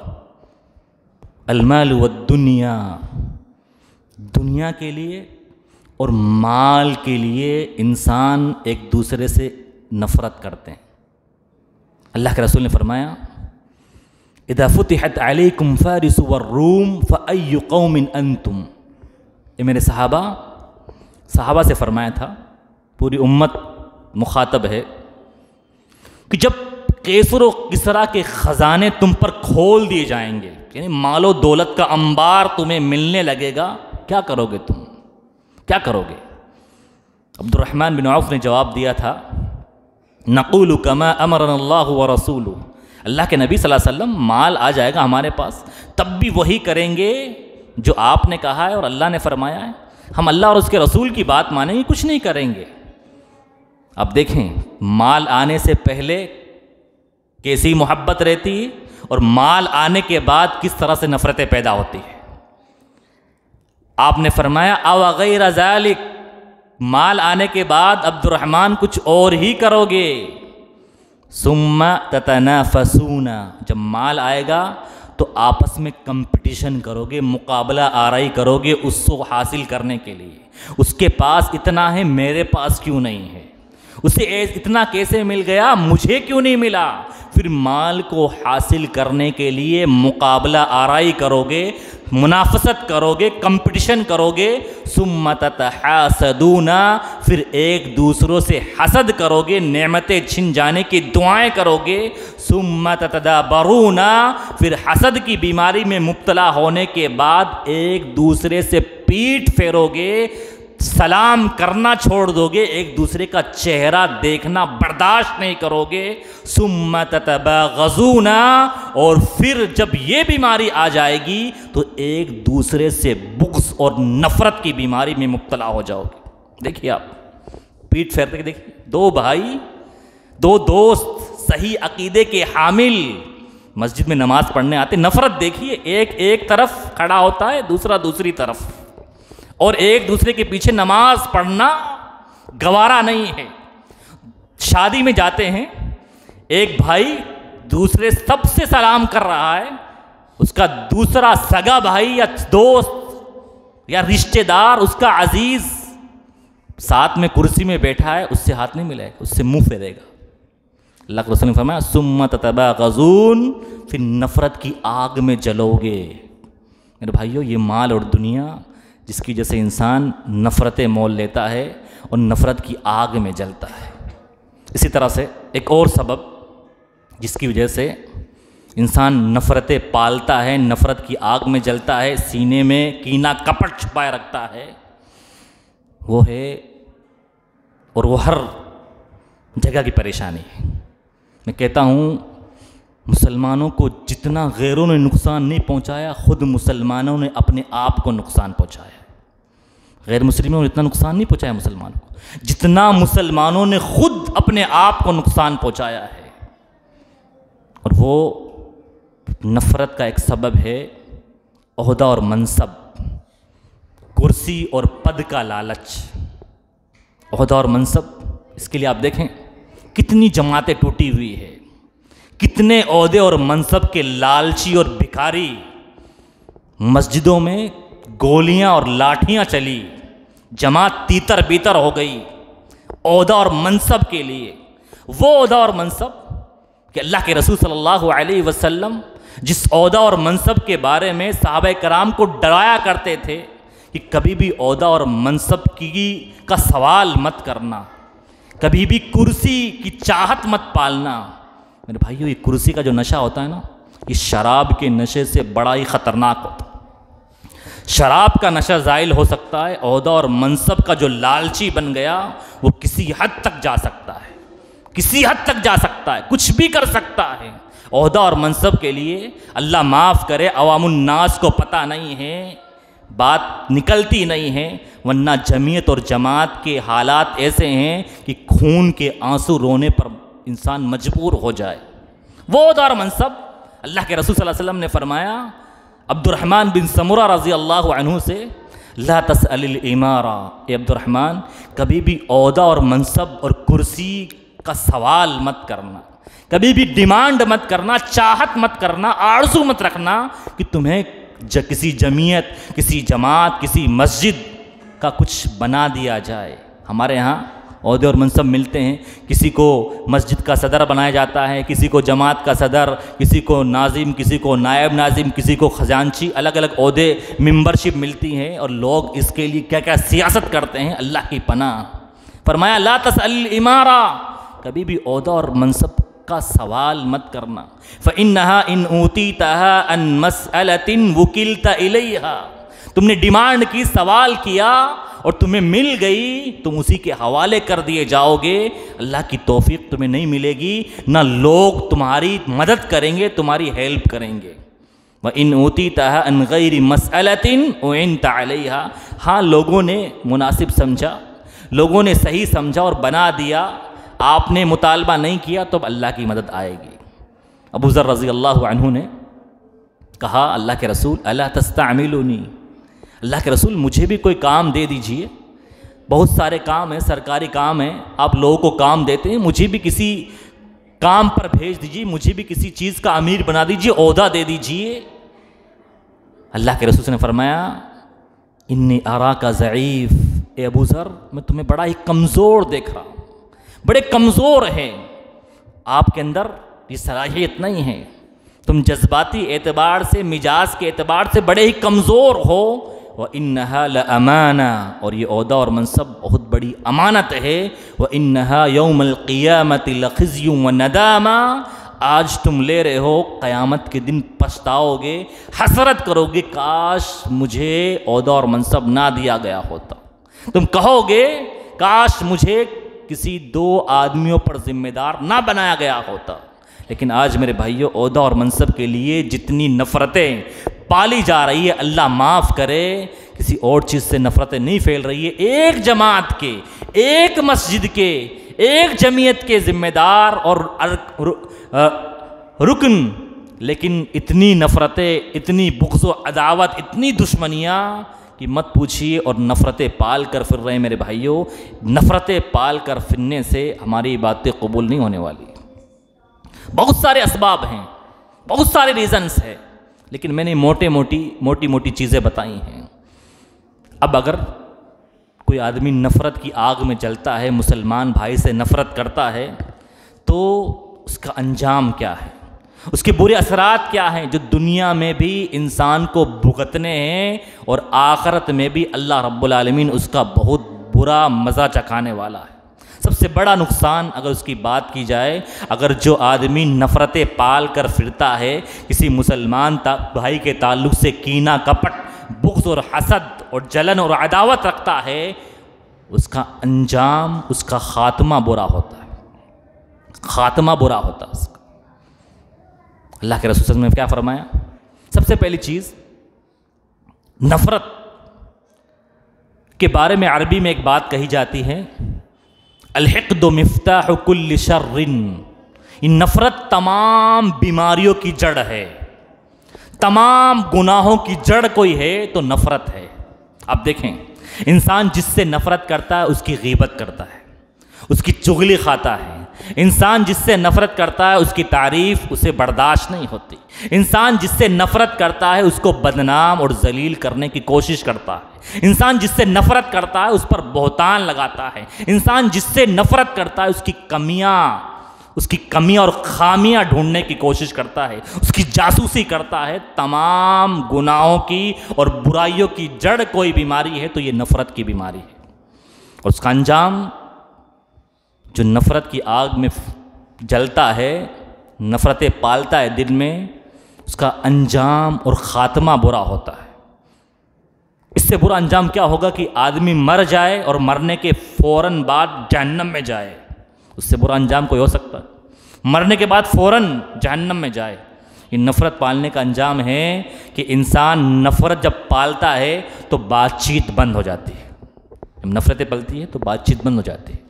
अलमाल व दुनिया, दुनिया के लिए और माल के लिए इंसान एक दूसरे से नफरत करते हैं। अल्लाह के रसूल ने फरमाया इदा फुतिहत अलैकुम फारिस व रूम फ़अय्यु कौमिन अंतुम। ये मेरे सहाबा से फरमाया था, पूरी उम्मत मुखातब है कि जब कैसर व किसरा के ख़जाने तुम पर खोल दिए जाएंगे, यानी मालो दौलत का अंबार तुम्हें मिलने लगेगा, क्या करोगे तुम, क्या करोगे? अब्दुर्रहमान बिन औफ ने जवाब दिया था नक़ूलु कमा अमरनल्लाहु व रसूलुहु। अल्लाह के नबी सल्लल्लाहु अलैहि वसल्लम माल आ जाएगा हमारे पास, तब भी वही करेंगे जो आपने कहा है और अल्लाह ने फरमाया है। हम अल्लाह और उसके रसूल की बात मानेंगे, कुछ नहीं करेंगे। अब देखें माल आने से पहले कैसी मोहब्बत रहती है और माल आने के बाद किस तरह से नफरतें पैदा होती है। आपने फरमाया अव गैर ज़ालिक, माल आने के बाद अब्दुर्रहमान कुछ और ही करोगे। सुम्मा ततनाफसूना, जब माल आएगा तो आपस में कंपटीशन करोगे, मुकाबला आराई करोगे उसको हासिल करने के लिए। उसके पास इतना है, मेरे पास क्यों नहीं है, उसे इतना कैसे मिल गया, मुझे क्यों नहीं मिला। फिर माल को हासिल करने के लिए मुकाबला आराई करोगे, मुनाफसत करोगे, कंपटीशन करोगे। सुम्मा ततहासदूना, फिर एक दूसरों से हसद करोगे, नेमतें छिन जाने की दुआएं करोगे। सुम्मा ततदाबरूना, फिर हसद की बीमारी में मुब्तला होने के बाद एक दूसरे से पीठ फेरोगे, सलाम करना छोड़ दोगे, एक दूसरे का चेहरा देखना बर्दाश्त नहीं करोगे। सुम्मा ततबागज़ूना, और फिर जब ये बीमारी आ जाएगी तो एक दूसरे से बुग़्ज़ और नफ़रत की बीमारी में मुब्तला हो जाओगे। देखिए आप पीठ फेरते, देखिए दो भाई, दो दोस्त, सही अकीदे के हामिल मस्जिद में नमाज पढ़ने आते, नफ़रत देखिए, एक तरफ खड़ा होता है, दूसरा दूसरी तरफ, और एक दूसरे के पीछे नमाज पढ़ना गवारा नहीं है। शादी में जाते हैं, एक भाई दूसरे सबसे सलाम कर रहा है, उसका दूसरा सगा भाई या दोस्त या रिश्तेदार, उसका अजीज साथ में कुर्सी में बैठा है, उससे हाथ नहीं मिलाएगा, उससे मुंह फेरेगा। अल्लाह के रसूल ने फरमाया सुम्मा ततबागज़ून, फिर नफ़रत की आग में जलोगे। मेरे भाइयों, ये माल और दुनिया जिसकी वजह से इंसान नफ़रतें मोल लेता है और नफ़रत की आग में जलता है। इसी तरह से एक और सबब जिसकी वजह से इंसान नफ़रतें पालता है, नफ़रत की आग में जलता है, सीने में कीना कपट छुपाए रखता है, वो है, और वो हर जगह की परेशानी है। मैं कहता हूँ मुसलमानों को जितना गैरों ने नुकसान नहीं पहुँचाया, ख़ुद मुसलमानों ने अपने आप को नुकसान पहुँचाया। गैर मुस्लिमों ने इतना नुकसान नहीं पहुँचाया मुसलमानों को, जितना मुसलमानों ने ख़ुद अपने आप को नुकसान पहुँचाया है। और वो नफ़रत का एक सबब है ओहदा और मनसब, कुर्सी और पद का लालच। ओहदा और मनसब, इसके लिए आप देखें कितनी जमातें टूटी हुई है, कितने ओहदे और मनसब के लालची और भिखारी, मस्जिदों में गोलियां और लाठियां चली, जमात तीतर बीतर हो गई ओहदा और मनसब के लिए। वो ओहदा और मनसब कि अल्लाह के रसूल सल्लल्लाहु अलैहि वसल्लम जिस ओहदा और मनसब के बारे में सहाबा कराम को डराया करते थे कि कभी भी ओहदा और मनसब की का सवाल मत करना, कभी भी कुर्सी की चाहत मत पालना। मेरे भाइयों, ये कुर्सी का जो नशा होता है ना, ये शराब के नशे से बड़ा ही ख़तरनाक होता है। शराब का नशा ज़ाइल हो सकता है, ओहदा और मनसब का जो लालची बन गया वो किसी हद तक जा सकता है, किसी हद तक जा सकता है, कुछ भी कर सकता है ओहदा और मनसब के लिए। अल्लाह माफ़ करे, अवामुन्नास को पता नहीं है, बात निकलती नहीं है, वरना जमीयत और जमात के हालात ऐसे हैं कि खून के आंसू रोने पर इंसान मजबूर हो जाए। वो ओहदा और मनसब, अल्लाह के रसूल सल्लल्लाहु अलैहि वसल्लम ने फरमाया अब्दुर्रहमान बिन समुरा रज़ी अल्लाह अन्हु से, ला तसअलिल इमारा, ए अब्दुर्रहमान कभी भी ओहदा और मनसब और कुर्सी का सवाल मत करना, कभी भी डिमांड मत करना, चाहत मत करना, आरज़ू मत रखना कि तुम्हें किसी जमीयत, किसी जमात, किसी मस्जिद का कुछ बना दिया जाए। हमारे यहाँ ओहदे और मनसब मिलते हैं, किसी को मस्जिद का सदर बनाया जाता है, किसी को जमात का सदर, किसी को नाजिम, किसी को नायब नाजिम, किसी को खजांची, अलग अलग ओहदे, मेंबरशिप मिलती हैं और लोग इसके लिए क्या क्या सियासत करते हैं, अल्लाह की पनाह। फरमाया ला तसअल इमारा, कभी भी ओहदा और मनसब का सवाल मत करना। फ़इन्नहा इन ऊतीतहा अन मसअलतिन वुकिलता इलैहा, तुमने डिमांड की, सवाल किया और तुम्हें मिल गई, तुम उसी के हवाले कर दिए जाओगे। अल्लाह की तौफीक तुम्हें नहीं मिलेगी, ना लोग तुम्हारी मदद करेंगे, तुम्हारी हेल्प करेंगे। व इन ऊतीतहा अन गैरि मसअलतिन उइनता अलैहा, हाँ लोगों ने मुनासिब समझा, लोगों ने सही समझा और बना दिया, आपने मुतालबा नहीं किया तो अल्लाह की मदद आएगी। अबू ज़र रज़ी अल्लाह अन्हु ने कहा अल्लाह के रसूल अला तस्तअमिलुनी, अल्लाह के रसूल मुझे भी कोई काम दे दीजिए, बहुत सारे काम हैं, सरकारी काम हैं, आप लोगों को काम देते हैं, मुझे भी किसी काम पर भेज दीजिए, मुझे भी किसी चीज़ का अमीर बना दीजिए, ओहदा दे दीजिए। अल्लाह के रसूल ने फरमाया इन्नी आरा का ज़ईफ़, ए अबू ज़र मैं तुम्हें बड़ा ही कमज़ोर देख रहा हूँ, बड़े कमज़ोर हैं, आपके अंदर ये सलाहियत नहीं है, तुम जज्बाती एतबार से, मिजाज के एतबार से बड़े ही कमज़ोर हो। व इन्नहा लअमाना, और ये ओहदा और मनसब बहुत बड़ी अमानत है। व इन्नहा यौमल क़ियामति लख़िज़्युन व नदामा, आज तुम ले रहे हो, क़यामत के दिन पछताओगे, हसरत करोगे, काश मुझे ओहदा और मनसब ना दिया गया होता। तुम कहोगे काश मुझे किसी दो आदमियों पर जिम्मेदार ना बनाया गया होता। लेकिन आज मेरे भाइयों, ओहदा और मनसब के लिए जितनी नफ़रतें पाली जा रही है, अल्लाह माफ़ करे, किसी और चीज़ से नफ़रतें नहीं फैल रही है। एक जमात के, एक मस्जिद के, एक जमीयत के ज़िम्मेदार और रुकन, लेकिन इतनी नफ़रतें, इतनी बुग़्ज़ व अदावत, इतनी दुश्मनियाँ कि मत पूछिए। और नफ़रतें पाल कर फिर रहे हैं मेरे भाइयों, नफ़रतें पाल कर फिरने से हमारी बातें कबूल नहीं होने वाली। बहुत सारे असबाब हैं, बहुत सारे रीज़न्स हैं, लेकिन मैंने मोटी मोटी चीज़ें बताई हैं। अब अगर कोई आदमी नफ़रत की आग में जलता है, मुसलमान भाई से नफ़रत करता है, तो उसका अंजाम क्या है, उसके बुरे असरात क्या हैं, जो दुनिया में भी इंसान को भुगतने हैं और आखिरत में भी अल्लाह रब्बुल आलमीन उसका बहुत बुरा मज़ा चखाने वाला है। सबसे बड़ा नुकसान अगर उसकी बात की जाए, अगर जो आदमी नफ़रतें पाल कर फिरता है, किसी मुसलमान भाई के ताल्लुक़ से कीना, कपट, बुग़्ज़ और हसद और जलन और अदावत रखता है, उसका अंजाम, उसका ख़ात्मा बुरा होता है, ख़ात्मा बुरा होता है उसका। अल्लाह के रसूल ने क्या फरमाया? सबसे पहली चीज़, नफ़रत के बारे में अरबी में एक बात कही जाती है, अल-हिक़्दु मिफ़्ताहु कुल्लि शर्रिन, ये नफ़रत तमाम बीमारियों की जड़ है, तमाम गुनाहों की जड़ कोई है तो नफ़रत है। आप देखें, इंसान जिससे नफ़रत करता है उसकी ग़ीबत करता है, उसकी चुगली खाता है। इंसान जिससे नफ़रत करता है उसकी तारीफ़ उसे बर्दाश्त नहीं होती। इंसान जिससे नफ़रत करता है उसको बदनाम और जलील करने की कोशिश करता है। इंसान जिससे नफ़रत करता है उस पर बहतान लगाता है। इंसान जिससे नफ़रत करता है उसकी कमियां उसकी कमी और खामियां ढूंढने की कोशिश करता है, उसकी जासूसी करता है। तमाम गुनाहों की और बुराइयों की जड़ कोई बीमारी है तो ये नफ़रत की बीमारी है। और उसका अंजाम जो नफ़रत की आग में जलता है, नफ़रतें पालता है दिल में, उसका अंजाम और ख़ात्मा बुरा होता है। इससे बुरा अंजाम क्या होगा कि आदमी मर जाए और मरने के फ़ौरन बाद जहन्नम में जाए। उससे बुरा अंजाम कोई हो सकता है? मरने के बाद फ़ौरन जहन्नम में जाए। ये नफ़रत पालने का अंजाम है कि इंसान नफ़रत जब पालता है तो बातचीत बंद हो जाती है। जब नफ़रतें पलती है तो बातचीत बंद हो जाती है।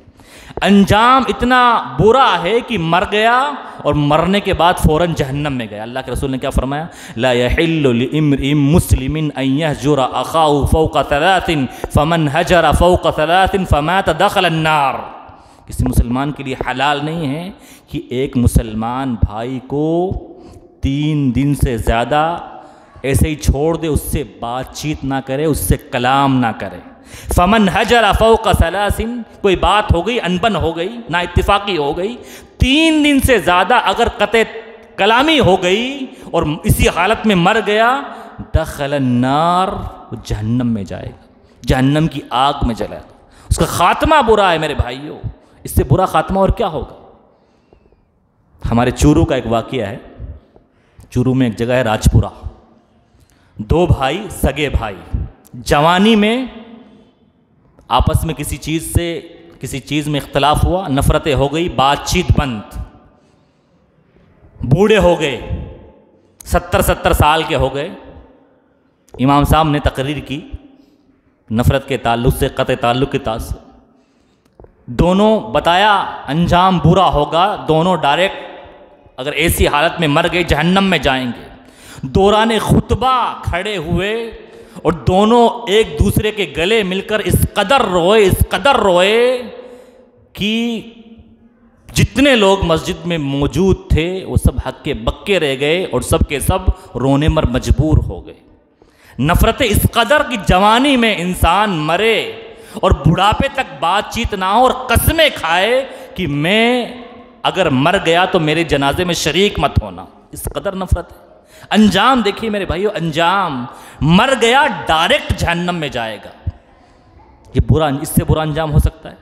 अंजाम इतना बुरा है कि मर गया और मरने के बाद फ़ौरन जहन्नम में गया। अल्लाह के रसूल ने क्या फरमाया? ला यहिल्लु लिइम्रिइन मुस्लिमिन अन यहजुरा अखाहु फौqa थलाथिन फमन हजरा फौqa थलाथिन फमात दखल अन्नार। किसी मुसलमान के लिए हलाल नहीं है कि एक मुसलमान भाई को 3 दिन से ज़्यादा ऐसे ही छोड़ दे, उससे बातचीत ना करे, उससे कलाम ना करे। फमन हजरा फौqa सलासिन, कोई बात हो गई, अनबन हो गई, ना इत्तिफाकी हो गई, 3 दिन से ज़्यादा अगर कते कलामी हो गई और इसी हालत में मर गया, दखल नार, वो जहन्नम में जाएगा, जहन्नम की आग में जलेगा। उसका खात्मा बुरा है मेरे भाइयों। इससे बुरा खात्मा और क्या होगा? हमारे चूरू का एक वाक़या है। चूरू में एक जगह है राजपुरा। 2 भाई, सगे भाई, जवानी में आपस में किसी चीज़ में इख्तलाफ हुआ, नफ़रतें हो गई, बातचीत बंद। बूढ़े हो गए, 70 साल के हो गए। इमाम साहब ने तकरीर की नफ़रत के ताल्लुक़ से, क़त्अ ताल्लुक़ के ताल्लुक़ से। दोनों बताया अंजाम बुरा होगा, दोनों डायरेक्ट अगर ऐसी हालत में मर गए जहन्नम में जाएंगे। दौरान खुतबा खड़े हुए और दोनों एक दूसरे के गले मिलकर इस कदर रोए कि जितने लोग मस्जिद में मौजूद थे वो सब हक्के बक्के रह गए और सब के सब रोने पर मजबूर हो गए। नफ़रत इस कदर की जवानी में इंसान मरे और बुढ़ापे तक बातचीत ना हो और कस्में खाए कि मैं अगर मर गया तो मेरे जनाजे में शरीक मत होना। इस कदर नफ़रत है। अंजाम देखिए मेरे भाइयों, अंजाम मर गया डायरेक्ट जहन्नम में जाएगा। ये बुरा, इससे बुरा अंजाम हो सकता है?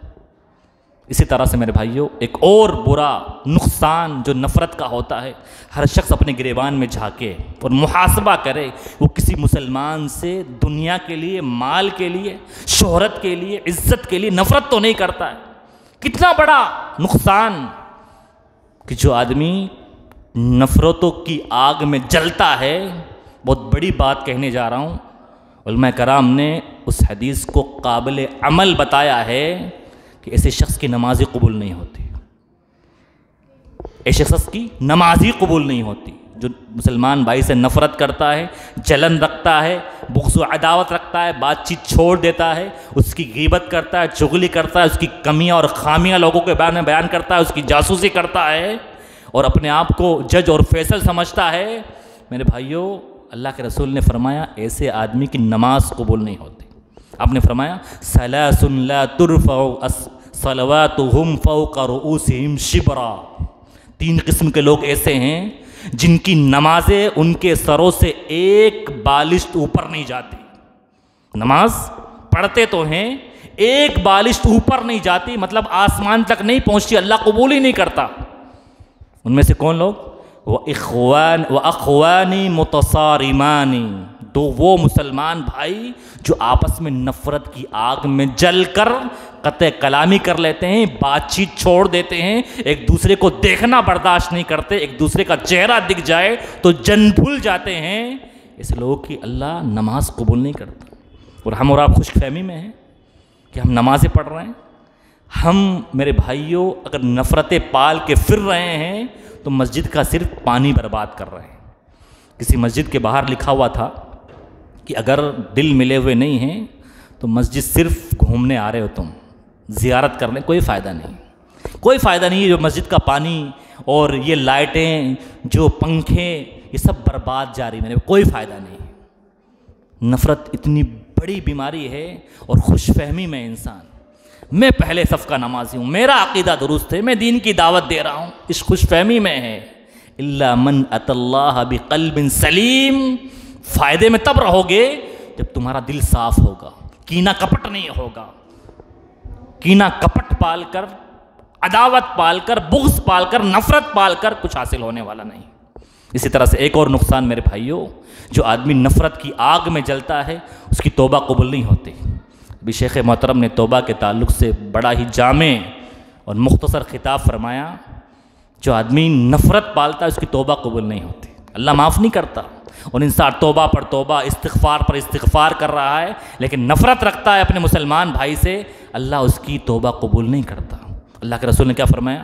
इसी तरह से मेरे भाइयों एक और बुरा नुकसान जो नफ़रत का होता है, हर शख्स अपने गिरेबान में झांके और मुहासबा करे। वो किसी मुसलमान से दुनिया के लिए, माल के लिए, शोहरत के लिए, इज्जत के लिए नफ़रत तो नहीं करता है। कितना बड़ा नुकसान कि जो आदमी नफ़रतों की आग में जलता है। बहुत बड़ी बात कहने जा रहा हूँ। उलमा कराम ने उस हदीस को काबिल अमल बताया है कि ऐसे शख्स की नमाज ही कबूल नहीं होती। ऐसे शख्स की नमाज ही कबूल नहीं होती जो मुसलमान भाई से नफ़रत करता है, जलन रखता है, बुग़्ज़ व अदावत रखता है, बातचीत छोड़ देता है, उसकी गीबत करता है, चुगली करता है, उसकी कमियां और खामियां लोगों के बारे में बयान करता है, उसकी जासूसी करता है और अपने आप को जज और फैसल समझता है। मेरे भाइयों, अल्लाह के रसूल ने फरमाया ऐसे आदमी की नमाज कबूल नहीं होती। आपने फरमाया सलासुन ला तुरफ़उ सलवातुहुम फ़ौक़ रुऊसिहिम शिबरा। 3 किस्म के लोग ऐसे हैं जिनकी नमाजें उनके सरों से एक बालिश्त ऊपर नहीं जाती। नमाज पढ़ते तो हैं, एक बालिश्त ऊपर नहीं जाती, मतलब आसमान तक नहीं पहुँचती, अल्लाह कबूल ही नहीं करता। उनमें से कौन लोग? व अख़वानी मुतसारिमानी, 2 वो मुसलमान भाई जो आपस में नफ़रत की आग में जलकर क़त्अ कलामी कर लेते हैं, बातचीत छोड़ देते हैं, एक दूसरे को देखना बर्दाश्त नहीं करते, एक दूसरे का चेहरा दिख जाए तो जन भूल जाते हैं। ऐसे लोगों की अल्लाह नमाज कबूल नहीं करता। और हम और आप खुशफहमी में हैं कि हम नमाज़ें पढ़ रहे हैं। हम मेरे भाइयों अगर नफ़रतें पाल के फिर रहे हैं तो मस्जिद का सिर्फ पानी बर्बाद कर रहे हैं। किसी मस्जिद के बाहर लिखा हुआ था कि अगर दिल मिले हुए नहीं हैं तो मस्जिद सिर्फ घूमने आ रहे हो तुम, ज़ियारत करने, कोई फ़ायदा नहीं, कोई फ़ायदा नहीं है। जो मस्जिद का पानी और ये लाइटें, जो पंखे, ये सब बर्बाद जा रही है, कोई फ़ायदा नहीं। नफ़रत इतनी बड़ी बीमारी है और खुशफहमी में इंसान मैं पहले सफ़ का नमाजी हूँ, मेरा अकीदा दुरुस्त है, मैं दीन की दावत दे रहा हूँ, इस खुशफहमी में है। इल्ला मन अतल्लाह बिक़ल्बिन सलीम, फ़ायदे में तब रहोगे जब तुम्हारा दिल साफ होगा, कीना कपट नहीं होगा। कीना कपट पालकर, अदावत पालकर, बुग़्ज़ पालकर, नफ़रत पालकर कुछ हासिल होने वाला नहीं। इसी तरह से एक और नुकसान मेरे भाइयों, जो आदमी नफ़रत की आग में जलता है उसकी तौबा कबूल नहीं होती। अभी शेख मोहतरम ने तौबा के ताल्लुक़ से बड़ा ही जामे और मुख्तसर खिताब फरमाया। जो आदमी नफ़रत पालता है उसकी तौबा कबूल नहीं होती, अल्लाह माफ़ नहीं करता। और इंसान तौबा पर तौबा, इस्तिग़फ़ार पर इस्तिग़फ़ार कर रहा है, लेकिन नफ़रत रखता है अपने मुसलमान भाई से, अल्लाह उसकी तौबा कबूल नहीं करता। अल्लाह के रसूल ने क्या फरमाया?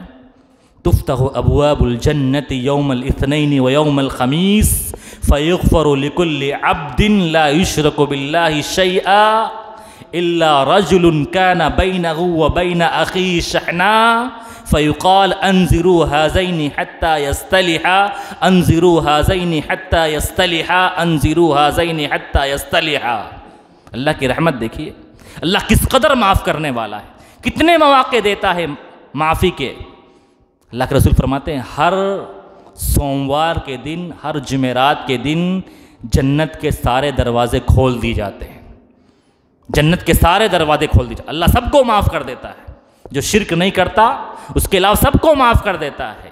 तुफ़्तहु अब्वाबुल जन्नति यौमल इत्नैनि व यौमल खमीस फ़युग़फ़रु लिकुल्लि अब्दिन ला युश्रिकु बिल्लाहि शैआ इल्ला रजुलुन काना बैनहु व बैन अख़ीहि शहना फ़युक़ाल अंज़िरू हाज़ैनि हत्ता यस्तलिहा अंज़िरू हाज़ैनि हत्ता यस्तलिहा अंज़िरू हाज़ैनि हत्ता यस्तलिहा। अल्लाह की रहमत देखिए, अल्लाह किस कदर माफ़ करने वाला है, कितने मौक़े देता है माफ़ी के। अल्लाह के रसूल फरमाते हैं हर सोमवार के दिन, हर जुमेरात के दिन जन्नत के सारे दरवाज़े खोल दिए जाते हैं, जन्नत के सारे दरवाजे खोल दिए। अल्लाह सबको माफ़ कर देता है, जो शिरक नहीं करता उसके अलावा सबको माफ़ कर देता है।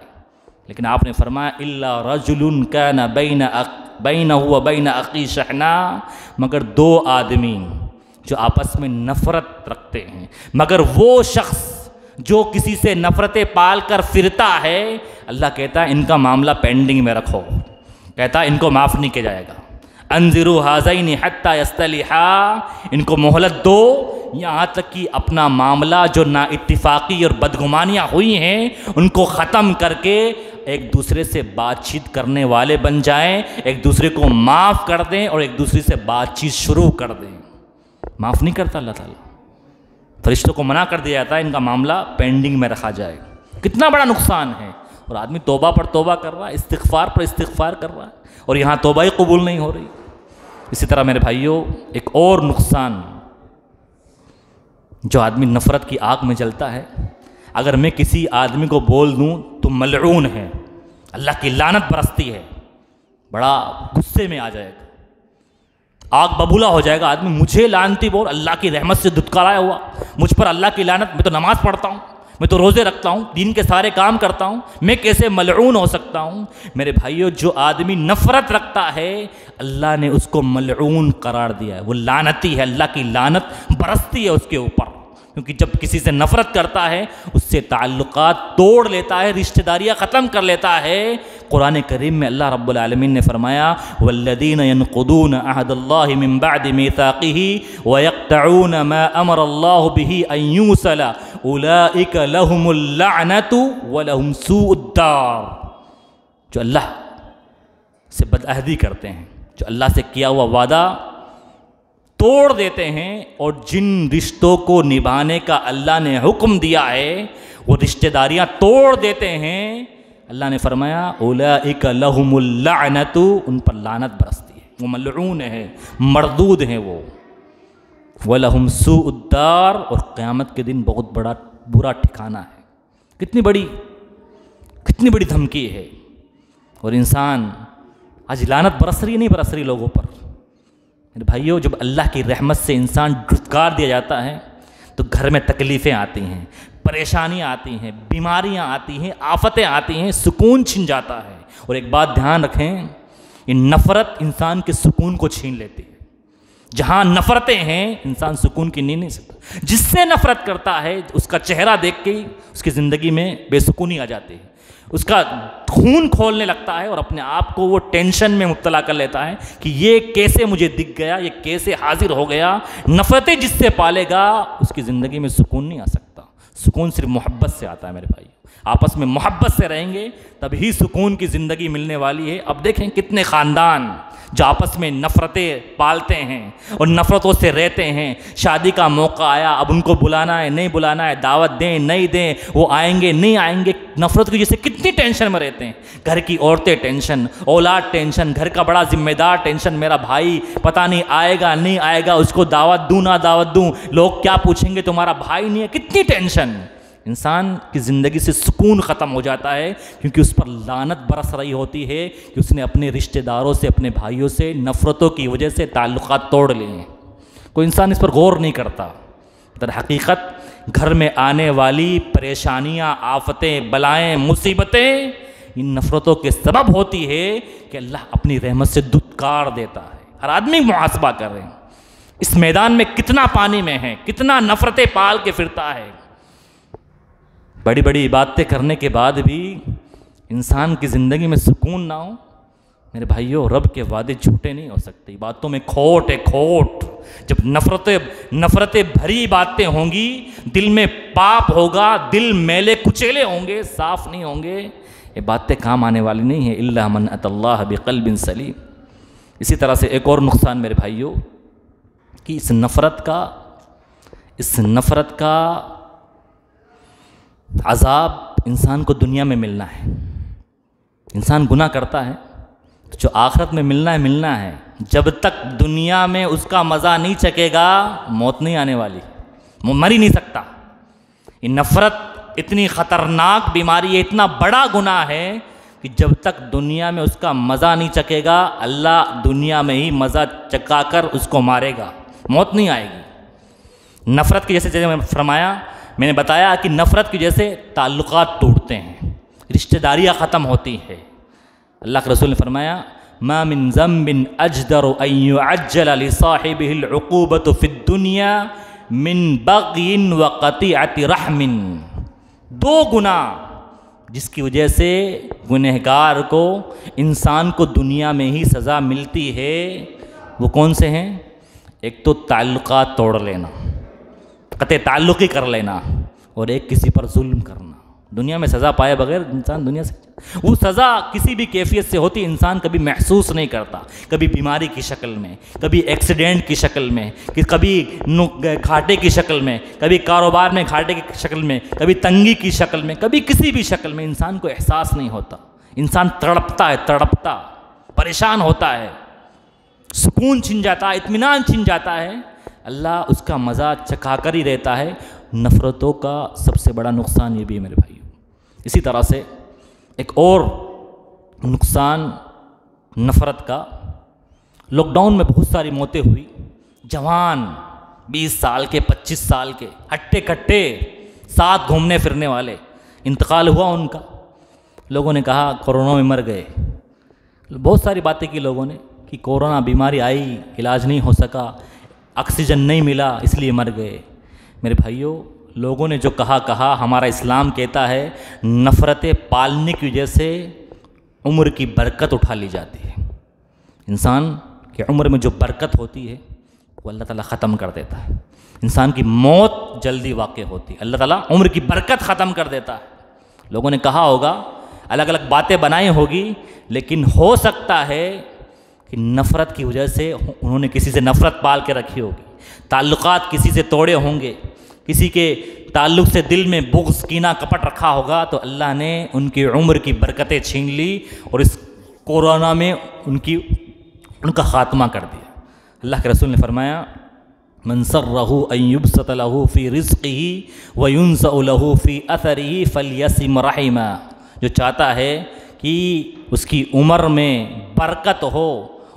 लेकिन आपने फरमाया इल्ला रजुलुन काना बैनहु व बैन अख़ीहि शहना, मगर दो आदमी जो आपस में नफ़रत रखते हैं, मगर वो शख्स जो किसी से नफ़रतें पाल कर फिरता है, अल्लाह कहता है इनका मामला पेंडिंग में रखो, कहता है इनको माफ़ नहीं किया जाएगा। अंज़िरू हाज़ैनि हत्ता यस्तलिहा, इनको मोहलत दो यहाँ तक कि अपना मामला जो नाइत्तिफ़ाक़ी और बदगुमानियाँ हुई हैं उनको ख़त्म करके एक दूसरे से बातचीत करने वाले बन जाएं, एक दूसरे को माफ़ कर दें और एक दूसरे से बातचीत शुरू कर दें। माफ़ नहीं करता अल्लाह ताला, फरिश्तों को मना कर दिया जाता है इनका मामला पेंडिंग में रखा जाए। कितना बड़ा नुकसान है। और आदमी तौबा पर तौबा कर रहा है, इस्तिग़फ़ार पर इस्तिग़फ़ार कर रहा है, और यहाँ तौबा ही कबूल नहीं हो रही। इसी तरह मेरे भाइयों, एक और नुकसान, जो आदमी नफ़रत की आग में जलता है, अगर मैं किसी आदमी को बोल दूँ तो मलऊन है, अल्लाह की लानत बरसती है, बड़ा गुस्से में आ जाएगा, आग बबूला हो जाएगा आदमी, मुझे लानती बोल, अल्लाह की रहमत से दुत्काराया हुआ, मुझ पर अल्लाह की लानत, मैं तो नमाज़ पढ़ता हूँ, मैं तो रोज़े रखता हूँ, दीन के सारे काम करता हूँ, मैं कैसे मलऊन हो सकता हूँ। मेरे भाइयों, जो आदमी नफ़रत रखता है अल्लाह ने उसको मलऊन करार दिया है, वो लानती है, अल्लाह की लानत बरसती है उसके ऊपर। क्योंकि जब किसी से नफ़रत करता है उससे ताल्लुकात तोड़ लेता है, रिश्तेदारियाँ ख़त्म कर लेता है। कुरान करीम में अल्लाह रब्बुल आलमीन ने फरमाया वल्लज़ीन यनक़ुदून अहदल्लाहि मिन बअदि मीसाक़िही व यक़तऊन मा अमरल्लाहु बिही अन यूसला उलाइका लहुमुल लअनतु व लहुम सूउद्दार। जो अल्लाह से बदअहदी करते हैं, जो अल्लाह से किया हुआ वादा तोड़ देते हैं, और जिन रिश्तों को निभाने का अल्लाह ने हुक्म दिया है वो रिश्तेदारियां तोड़ देते हैं, अल्लाह ने फरमाया उलाइका लहुमुल लअनतु, उन पर लानत बरसती है, वो मलऊन है, मरदूद हैं वो, वलहुम सूउद्दार, और क़यामत के दिन बहुत बड़ा बुरा ठिकाना है। कितनी बड़ी धमकी है। और इंसान आज लानत बरस रही नहीं बरस रही लोगों पर। मेरे भाइयों, जब अल्लाह की रहमत से इंसान धुतकार दिया जाता है तो घर में तकलीफ़ें आती हैं, परेशानियां आती हैं, बीमारियां आती हैं, आफतें आती हैं, सुकून छिन जाता है। और एक बात ध्यान रखें, ये नफ़रत इंसान के सुकून को छीन लेती है। जहाँ नफ़रतें हैं इंसान सुकून की नींद नहीं सकता। जिससे नफ़रत करता है उसका चेहरा देख के ही उसकी ज़िंदगी में बेसुकूनी आ जाती है, उसका खून खोलने लगता है और अपने आप को वो टेंशन में मुब्तला कर लेता है कि ये कैसे मुझे दिख गया, ये कैसे हाजिर हो गया। नफ़रतें जिससे पालेगा उसकी ज़िंदगी में सुकून नहीं आ सकता। सुकून सिर्फ मोहब्बत से आता है मेरे भाई। आपस में मोहब्बत से रहेंगे तभी सुकून की ज़िंदगी मिलने वाली है। अब देखें कितने ख़ानदान जो आपस में नफ़रतें पालते हैं और नफ़रतों से रहते हैं। शादी का मौका आया, अब उनको बुलाना है नहीं बुलाना है, दावत दें नहीं दें, वो आएंगे नहीं आएंगे, नफ़रत की वजह से कितनी टेंशन में रहते हैं। घर की औरतें टेंशन, औलाद टेंशन, घर का बड़ा जिम्मेदार टेंशन, मेरा भाई पता नहीं आएगा नहीं आएगा, उसको दावत दूँ ना दावत दूँ, लोग क्या पूछेंगे तुम्हारा भाई नहीं है, कितनी टेंशन। इंसान की ज़िंदगी से सुकून ख़त्म हो जाता है क्योंकि उस पर लानत बरस रही होती है कि उसने अपने रिश्तेदारों से, अपने भाइयों से नफ़रतों की वजह से ताल्लुक़ात तोड़ लिए हैं। कोई इंसान इस पर गौर नहीं करता। दर हकीकत घर में आने वाली परेशानियाँ, आफतें, बलाएँ, मुसीबतें इन नफ़रतों के सबब होती है कि अल्लाह अपनी रहमत से दुत्कार देता है। हर आदमी मुहासबा कर रहे हैं, इस मैदान में कितना पानी में है, कितना नफ़रतें पाल के फिरता है। बड़ी बड़ी इबादतें करने के बाद भी इंसान की ज़िंदगी में सुकून ना हो, मेरे भाइयों, रब के वादे झूठे नहीं हो सकते। बातों में खोट है, खोट। जब नफ़रतें भरी बातें होंगी, दिल में पाप होगा, दिल मैले कुचेले होंगे, साफ नहीं होंगे, ये बातें काम आने वाली नहीं है। इल्ला मन अतल्लाह बिक़ल्बिन सलीम। इसी तरह से एक और नुकसान मेरे भाइयों कि इस नफ़रत का अज़ाब इंसान को दुनिया में मिलना है। इंसान गुनाह करता है तो जो आखिरत में मिलना है। जब तक दुनिया में उसका मज़ा नहीं चखेगा, मौत नहीं आने वाली, वो मर ही नहीं सकता। ये नफ़रत इतनी ख़तरनाक बीमारी है, इतना बड़ा गुनाह है कि जब तक दुनिया में उसका मज़ा नहीं चखेगा, अल्लाह दुनिया में ही मज़ा चखाकर उसको मारेगा, मौत नहीं आएगी। नफ़रत की जैसे मैंने बताया कि नफ़रत की जैसे ताल्लुकात टूटते हैं, रिश्तेदारियाँ ख़त्म होती है। अल्लाह के रसूल ने फरमाया, मा मिन ज़म्बिन अजदरु अन युअज्जल लिसाहिबिहिल उक़ूबतु फ़िद दुनिया मिन बग़यिन व क़तीअति रहमिन। दो गुनाह जिसकी वजह से गुनहगार को, इंसान को दुनिया में ही सज़ा मिलती है, वो कौन से हैं? एक तो ताल्लुकात तोड़ लेना, कते ताल्लुक़ी कर लेना, और एक किसी पर जुल्म करना। दुनिया में सज़ा पाए बगैर इंसान दुनिया से, वो सज़ा किसी भी कैफियत से होती, इंसान कभी महसूस नहीं करता। कभी बीमारी की शक्ल में, कभी एक्सीडेंट की शक्ल में, कभी घाटे की शक्ल में, कभी कारोबार में घाटे की शक्ल में, कभी तंगी की शक्ल में, कभी किसी भी शक्ल में इंसान को एहसास नहीं होता। इंसान तड़पता, परेशान होता है, सुकून छिन जाता है, इत्मीनान छिन जाता है। अल्लाह उसका मज़ा चखाकर ही रहता है। नफ़रतों का सबसे बड़ा नुकसान ये भी है मेरे भाइयों। इसी तरह से एक और नुकसान नफ़रत का, लॉकडाउन में बहुत सारी मौतें हुई। जवान 20 साल के, 25 साल के, हट्टे कट्टे, साथ घूमने फिरने वाले, इंतकाल हुआ उनका। लोगों ने कहा कोरोना में मर गए। बहुत सारी बातें की लोगों ने कि कोरोना बीमारी आई, इलाज नहीं हो सका, ऑक्सीजन नहीं मिला, इसलिए मर गए। मेरे भाइयों, लोगों ने जो कहा, हमारा इस्लाम कहता है नफ़रतें पालने की वजह से उम्र की बरकत उठा ली जाती है। इंसान की उम्र में जो बरकत होती है वो अल्लाह ताला ख़त्म कर देता है। इंसान की मौत जल्दी वाक़ई होती है, अल्लाह ताला उम्र की बरकत ख़त्म कर देता है। लोगों ने कहा होगा, अलग अलग बातें बनाई होगी, लेकिन हो सकता है कि नफ़रत की वजह से उन्होंने किसी से नफ़रत पाल के रखी होगी, ताल्लुकात किसी से तोड़े होंगे, किसी के ताल्लुक़ से दिल में बुग़्ज़, कीना, कपट रखा होगा, तो अल्लाह ने उनकी उम्र की बरकतें छीन ली और इस कोरोना में उनका ख़ात्मा कर दिया। अल्लाह के रसूल ने फरमाया, मन सर्रहु अन युबसत लहु फ़ी रिज़्क़िही व युनज़अ लहु फ़ी अथरिही फ़लयसिम रहिमा। जो चाहता है कि उसकी उम्र में बरकत हो,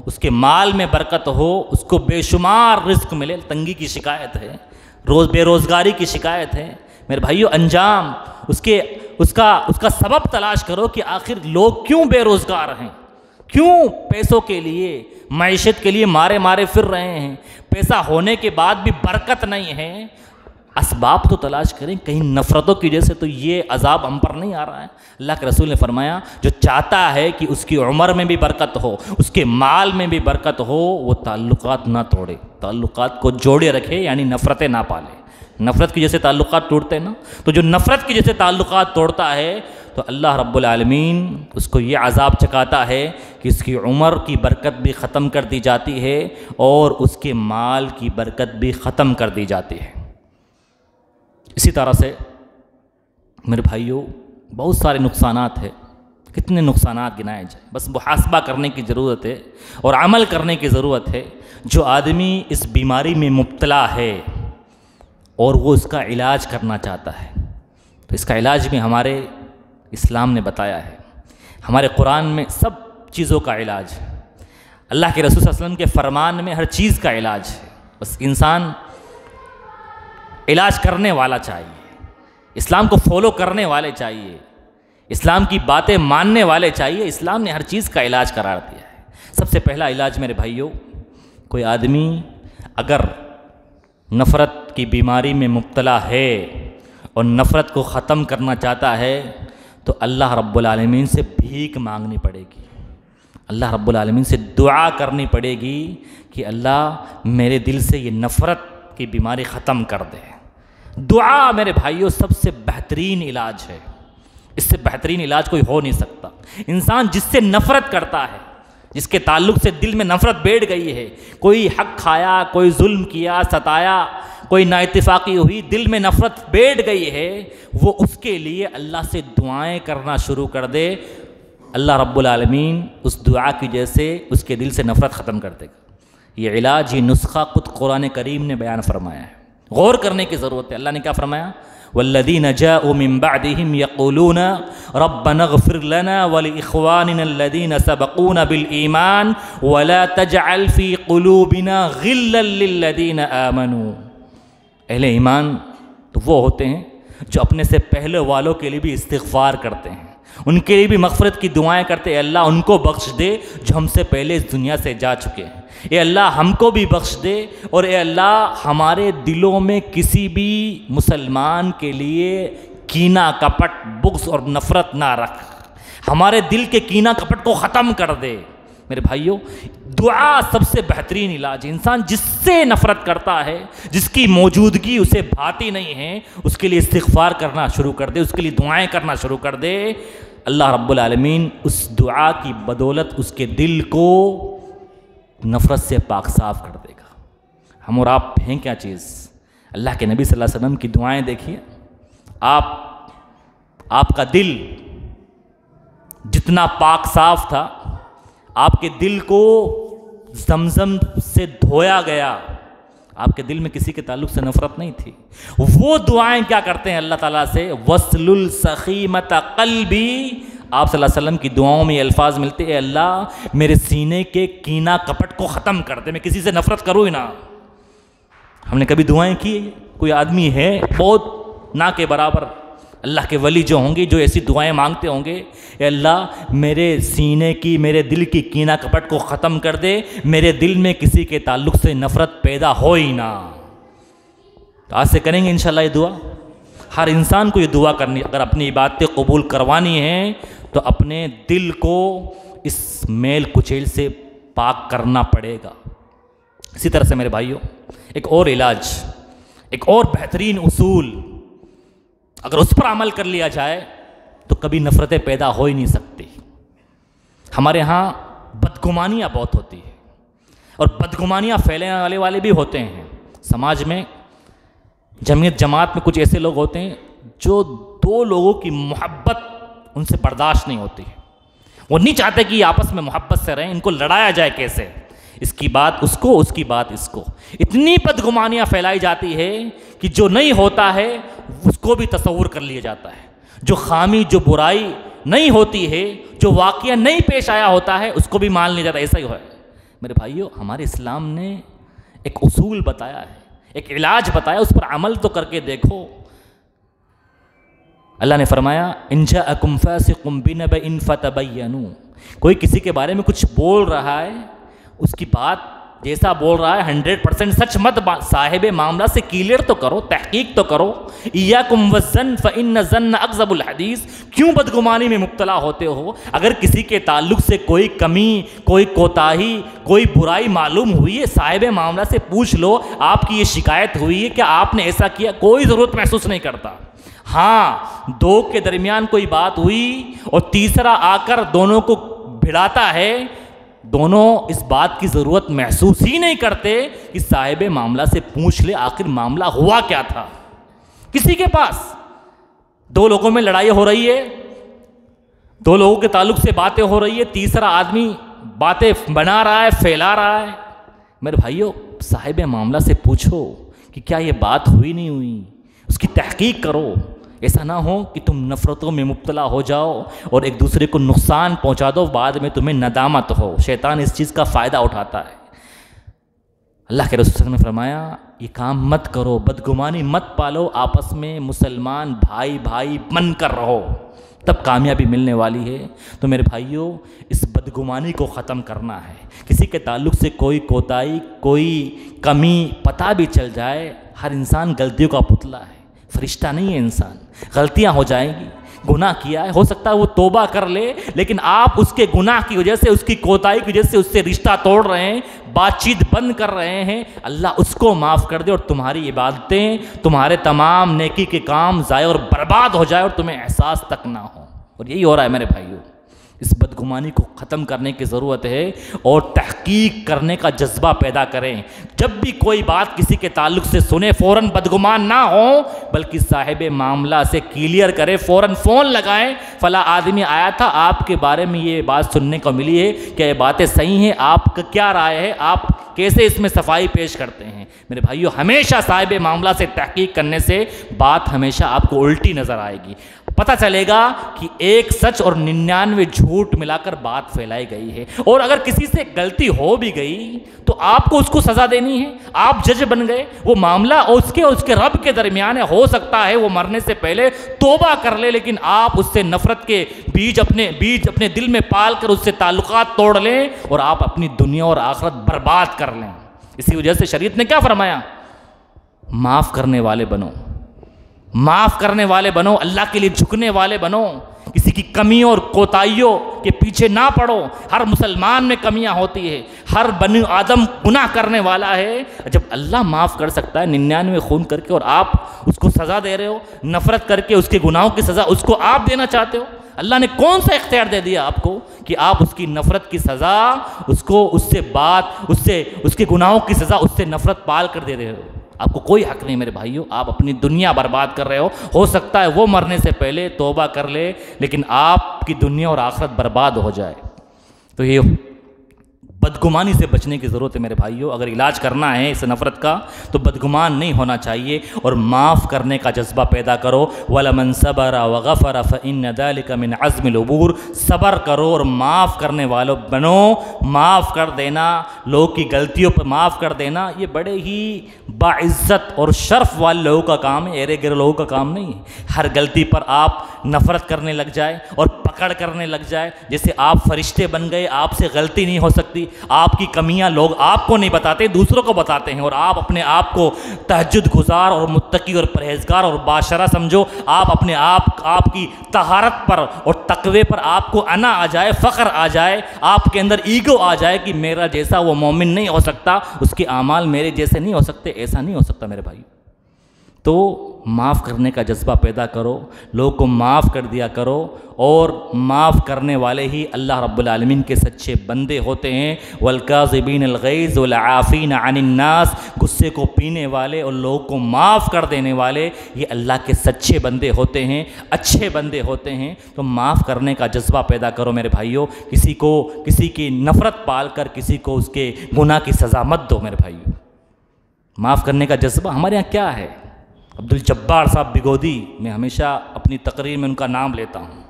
उसके माल में बरकत हो, उसको बेशुमार रिस्क मिले। तंगी की शिकायत है, बेरोज़गारी की शिकायत है, मेरे भाइयों, अंजाम उसका सबब तलाश करो कि आखिर लोग क्यों बेरोज़गार हैं, क्यों पैसों के लिए, मईशत के लिए मारे फिर रहे हैं। पैसा होने के बाद भी बरकत नहीं है। असबाब तो तलाश करें, कहीं नफ़रतों की वजह से तो ये अजाब हम पर नहीं आ रहा है। अल्लाह के रसूल ने फरमाया, जो चाहता है कि उसकी उम्र में भी बरकत हो, उसके माल में भी बरकत हो, वो ताल्लुकात ना तोड़े, ताल्लुकात को जोड़े रखे, यानी नफ़रतें ना पाले। नफ़रत की जैसे ताल्लुकात टूटते हैं ना, तो जो नफ़रत की जैसे ताल्लुकात तोड़ता है, तो अल्लाह रब्बुल आलमीन उसको ये अज़ाब चकाता है कि उसकी उम्र की बरकत भी ख़त्म कर दी जाती है और उसके माल की बरकत भी ख़त्म कर दी जाती है। इसी तरह से मेरे भाइयों बहुत सारे नुकसानात हैं, कितने नुकसानात गिनाए जाए, बस मुहासबा करने की ज़रूरत है और अमल करने की ज़रूरत है। जो आदमी इस बीमारी में मुब्तला है और वो इसका इलाज करना चाहता है, तो इसका इलाज भी हमारे इस्लाम ने बताया है, हमारे कुरान में सब चीज़ों का इलाज है, अल्लाह के रसूल सल्लल्लाहु अलैहि वसल्लम के फरमान में हर चीज़ का इलाज है। बस इंसान इलाज करने वाला चाहिए, इस्लाम को फॉलो करने वाले चाहिए, इस्लाम की बातें मानने वाले चाहिए। इस्लाम ने हर चीज़ का इलाज करार दिया है। सबसे पहला इलाज मेरे भाइयों, कोई आदमी अगर नफ़रत की बीमारी में मुब्तला है और नफ़रत को ख़त्म करना चाहता है तो अल्लाह रब्बुल आलमीन से भीख मांगनी पड़ेगी, अल्लाह रब्बुल आलमीन से दुआ करनी पड़ेगी कि अल्लाह मेरे दिल से ये नफ़रत की बीमारी ख़त्म कर दे। दुआ मेरे भाइयों सबसे बेहतरीन इलाज है, इससे बेहतरीन इलाज कोई हो नहीं सकता। इंसान जिससे नफ़रत करता है, जिसके ताल्लुक़ से दिल में नफ़रत बैठ गई है, कोई हक खाया, कोई जुल्म किया, सताया, कोई नाइत्तिफ़ाक़ी हुई, दिल में नफ़रत बैठ गई है, वो उसके लिए अल्लाह से दुआएं करना शुरू कर दे, अल्लाह रब्बुल आलमीन उस दुआ की वजह से उसके दिल से नफ़रत ख़त्म कर देगा। ये इलाज, ये नुस्खा खुद कुरान करीम ने बयान फरमाया है, गौर करने की ज़रूरत है। अल्लाह ने क्या फरमाया, वल्लज़ीन जाऊ मिन बअदिहिम यक़ूलून रब्बना इग़फ़िर लना व लिइख़वानिना अल्लज़ीन सबक़ूना बिल ईमान व ला तजअल फ़ी क़ुलूबिना ग़िल्लन लिल्लज़ीन आमनू। अहले ईमान तो वो होते हैं जो अपने से पहले वालों के लिए भी इस्तिग़फ़ार करते हैं, उनके लिए भी मग़फ़िरत की दुआएं करते हैं, अल्लाह उनको बख्श दे जो हमसे पहले इस दुनिया से जा चुके हैं, ये अल्लाह हमको भी बख्श दे, और ये अल्लाह हमारे दिलों में किसी भी मुसलमान के लिए कीना कपट बुग़्ज़ और नफ़रत ना रख, हमारे दिल के कीना कपट को ख़त्म कर दे। मेरे भाइयों दुआ सबसे बेहतरीन इलाज। इंसान जिससे नफ़रत करता है, जिसकी मौजूदगी उसे भाती नहीं है, उसके लिए इस्तिग़फ़ार करना शुरू कर दे, उसके लिए दुआएं करना शुरू कर दे, अल्लाह रब्बुल आलमीन उस दुआ की बदौलत उसके दिल को नफ़रत से पाक साफ कर देगा। हम और आप हैं क्या चीज़? अल्लाह के नबी सल्लल्लाहु अलैहि वसल्लम की दुआएं देखिए, आपका दिल जितना पाक साफ था, आपके दिल को ज़मज़म से धोया गया, आपके दिल में किसी के ताल्लुक़ से नफ़रत नहीं थी। वो दुआएं क्या करते हैं अल्लाह ताला से, वस्लुल सखीमत क़ल्बी। आप सल्लल्लाहु अलैहि वसल्लम की दुआओं में ये अल्फाज मिलते हैं, अल्लाह मेरे सीने के कीना कपट को ख़त्म कर दे, मैं किसी से नफ़रत करूँ ही ना। हमने कभी दुआएं की? कोई आदमी है बहुत ना के बराबर, अल्लाह के वली जो होंगे, जो ऐसी दुआएं मांगते होंगे, अल्लाह मेरे सीने की, मेरे दिल की कीना कपट को ख़त्म कर दे, मेरे दिल में किसी के ताल्लुक़ से नफ़रत पैदा हो ही ना। तो आज से करेंगे इंशाअल्लाह ये दुआ। हर इंसान को ये दुआ करनी, अगर अपनी इबादतें कबूल करवानी हैं तो अपने दिल को इस मेल कुचेल से पाक करना पड़ेगा। इसी तरह से मेरे भाइयों एक और इलाज, एक और बेहतरीन उसूल, अगर उस पर अमल कर लिया जाए तो कभी नफ़रतें पैदा हो ही नहीं सकती। हमारे यहाँ बदगुमानियाँ बहुत होती है और बदगुमानियाँ फैलाने वाले भी होते हैं समाज में। जमीयत जमात में कुछ ऐसे लोग होते हैं जो दो लोगों की मोहब्बत उनसे बर्दाश्त नहीं होती, वो नहीं चाहते कि आपस में मोहब्बत से रहें, इनको लड़ाया जाए कैसे, इसकी बात उसको, उसकी बात इसको। इतनी बदगुमानियाँ फैलाई जाती है कि जो नहीं होता है उसको भी तसव्वुर कर लिया जाता है, जो खामी, जो बुराई नहीं होती है, जो वाक़या नहीं पेश आया होता है, उसको भी मान लिया जाता है। ऐसा ही है मेरे भाइयों। हमारे इस्लाम ने एक उसूल बताया है, एक इलाज बताया, उस पर अमल तो करके देखो। अल्लाह ने फरमाया, इन जाअकुम फासिकुम बिनबइन फतबय्यनू। कोई किसी के बारे में कुछ बोल रहा है, उसकी बात जैसा बोल रहा है 100% सच मत, साहिब मामला से क्लियर तो करो, तहकीक तो करो। इय्याकुम वज़्ज़न फ़इन्न ज़न्न अक़ज़बुल हदीस। क्यों बदगुमानी में मुब्तला होते हो? अगर किसी के ताल्लुक़ से कोई कमी, कोई कोताही, कोई बुराई मालूम हुई है, साहिब मामला से पूछ लो, आपकी ये शिकायत हुई है, क्या आपने ऐसा किया? कोई ज़रूरत महसूस नहीं करता। हाँ, दो के दरमियान कोई बात हुई और तीसरा आकर दोनों को भिड़ाता है, दोनों इस बात की ज़रूरत महसूस ही नहीं करते कि साहिब मामला से पूछ ले आखिर मामला हुआ क्या था। किसी के पास दो लोगों में लड़ाई हो रही है, दो लोगों के ताल्लुक से बातें हो रही है, तीसरा आदमी बातें बना रहा है, फैला रहा है। मेरे भाइयों, साहिब मामला से पूछो कि क्या ये बात हुई नहीं हुई, उसकी तहकीक करो। ऐसा ना हो कि तुम नफ़रतों में मुब्तला हो जाओ और एक दूसरे को नुकसान पहुंचा दो, बाद में तुम्हें नदामत हो। शैतान इस चीज़ का फ़ायदा उठाता है। अल्लाह के रसूल ने फरमाया, ये काम मत करो, बदगुमानी मत पालो, आपस में मुसलमान भाई भाई बन कर रहो, तब कामयाबी मिलने वाली है। तो मेरे भाइयों, इस बदगुमानी को ख़त्म करना है। किसी के ताल्लुक़ से कोई कोताही, कोई कमी पता भी चल जाए, हर इंसान गलतियों का पुतला है, फरिश्ता नहीं है इंसान। गलतियां हो जाएंगी, गुनाह किया है, हो सकता है वो तौबा कर ले, लेकिन आप उसके गुनाह की वजह से, उसकी कोताही की वजह से उससे रिश्ता तोड़ रहे हैं, बातचीत बंद कर रहे हैं। अल्लाह उसको माफ़ कर दे और तुम्हारी इबादतें, तुम्हारे तमाम नेकी के काम ज़ाया और बर्बाद हो जाए और तुम्हें एहसास तक ना हो। और यही हो रहा है मेरे भाइयों। इस बदगुमानी को ख़त्म करने की ज़रूरत है और तहकीक करने का जज्बा पैदा करें। जब भी कोई बात किसी के ताल्लुक से सुने, फ़ौरन बदगुमान ना हो, बल्कि साहिब मामला से क्लियर करें। फ़ौरन फ़ोन लगाएं, फ़ला आदमी आया था, आपके बारे में ये बात सुनने को मिली है, क्या ये बातें सही हैं, आपका क्या राय है, आप कैसे इसमें सफाई पेश करते हैं। मेरे भाइयों, हमेशा साहिब मामला से तहकीक करने से बात हमेशा आपको उल्टी नज़र आएगी। पता चलेगा कि एक सच और 99 झूठ मिलाकर बात फैलाई गई है। और अगर किसी से गलती हो भी गई तो आपको उसको सज़ा देनी है। आप जज बन गए, वो मामला उसके और उसके रब के दरमियान है। हो सकता है वो मरने से पहले तौबा कर ले, लेकिन आप उससे नफ़रत के बीज अपने दिल में पाल कर उससे ताल्लुकात तोड़ लें और आप अपनी दुनिया और आखिरत बर्बाद कर लें। इसी वजह से शरीयत ने क्या फरमाया? माफ़ करने वाले बनो, माफ़ करने वाले बनो, अल्लाह के लिए झुकने वाले बनो, किसी की कमियों और कोताहियों के पीछे ना पड़ो। हर मुसलमान में कमियां होती है, हर बनी आदम गुनाह करने वाला है। जब अल्लाह माफ़ कर सकता है 99 खून करके और आप उसको सज़ा दे रहे हो, नफ़रत करके उसके गुनाहों की सज़ा उसको आप देना चाहते हो, अल्लाह ने कौन सा इख्तियार दे दिया आपको कि आप उसकी नफ़रत की सज़ा उसको, उसके गुनाहों की सज़ा उससे नफ़रत पाल कर दे रहे हो? आपको कोई हक नहीं मेरे भाइयों। आप अपनी दुनिया बर्बाद कर रहे हो सकता है वो मरने से पहले तौबा कर ले, लेकिन आपकी दुनिया और आखिरत बर्बाद हो जाए। तो ये बदगुमानी से बचने की ज़रूरत है मेरे भाइयों। अगर इलाज करना है इस नफ़रत का तो बदगुमान नहीं होना चाहिए और माफ़ करने का जज्बा पैदा करो। वलमन सबरा व गफ़रा फ़इन्न ज़ालिका मिन अज़्मिल उबूर। सब्र करो और माफ़ करने वालों बनो। माफ़ कर देना, लोगों की गलतियों पर माफ़ कर देना, ये बड़े ही बाइज़्ज़त और शर्फ वाले लोगों का काम है, एरे गिरे लोगों का काम नहीं है। हर गलती पर आप नफ़रत करने लग जाए और पकड़ करने लग जाए, जैसे आप फरिश्ते बन गए, आपसे गलती नहीं हो सकती। आपकी कमियां लोग आपको नहीं बताते, दूसरों को बताते हैं, और आप अपने आप को तहज्जुद गुजार और मुत्तकी और परहेजगार और बाशरा समझो। आप अपने आपकी तहारत पर और तकवे पर आपको अना आ जाए, फ़ख्र आ जाए, आपके अंदर ईगो आ जाए कि मेरा जैसा वो मोमिन नहीं हो सकता, उसके आमाल मेरे जैसे नहीं हो सकते। ऐसा नहीं हो सकता मेरे भाई। तो माफ़ करने का जज्बा पैदा करो, लोगों को माफ़ कर दिया करो, और माफ़ करने वाले ही अल्लाह रब्बुल आलमीन के सच्चे बंदे होते हैं। वल्काज़िबीन अलग़ैज़ वल आफ़ीन अनिन नास। गुस्से को पीने वाले और लोगों को माफ़ कर देने वाले ये अल्लाह के सच्चे बंदे होते हैं, अच्छे बंदे होते हैं। तो माफ़ करने का जज्बा पैदा करो मेरे भाइयों। किसी की नफ़रत पाल कर किसी को उसके गुनाह की सज़ा मत दो मेरे भाइयों। माफ़ करने का जज्बा हमारे यहाँ क्या है? अब्दुल जब्बार साहब बिगोदी, मैं हमेशा अपनी तकरीर में उनका नाम लेता हूँ।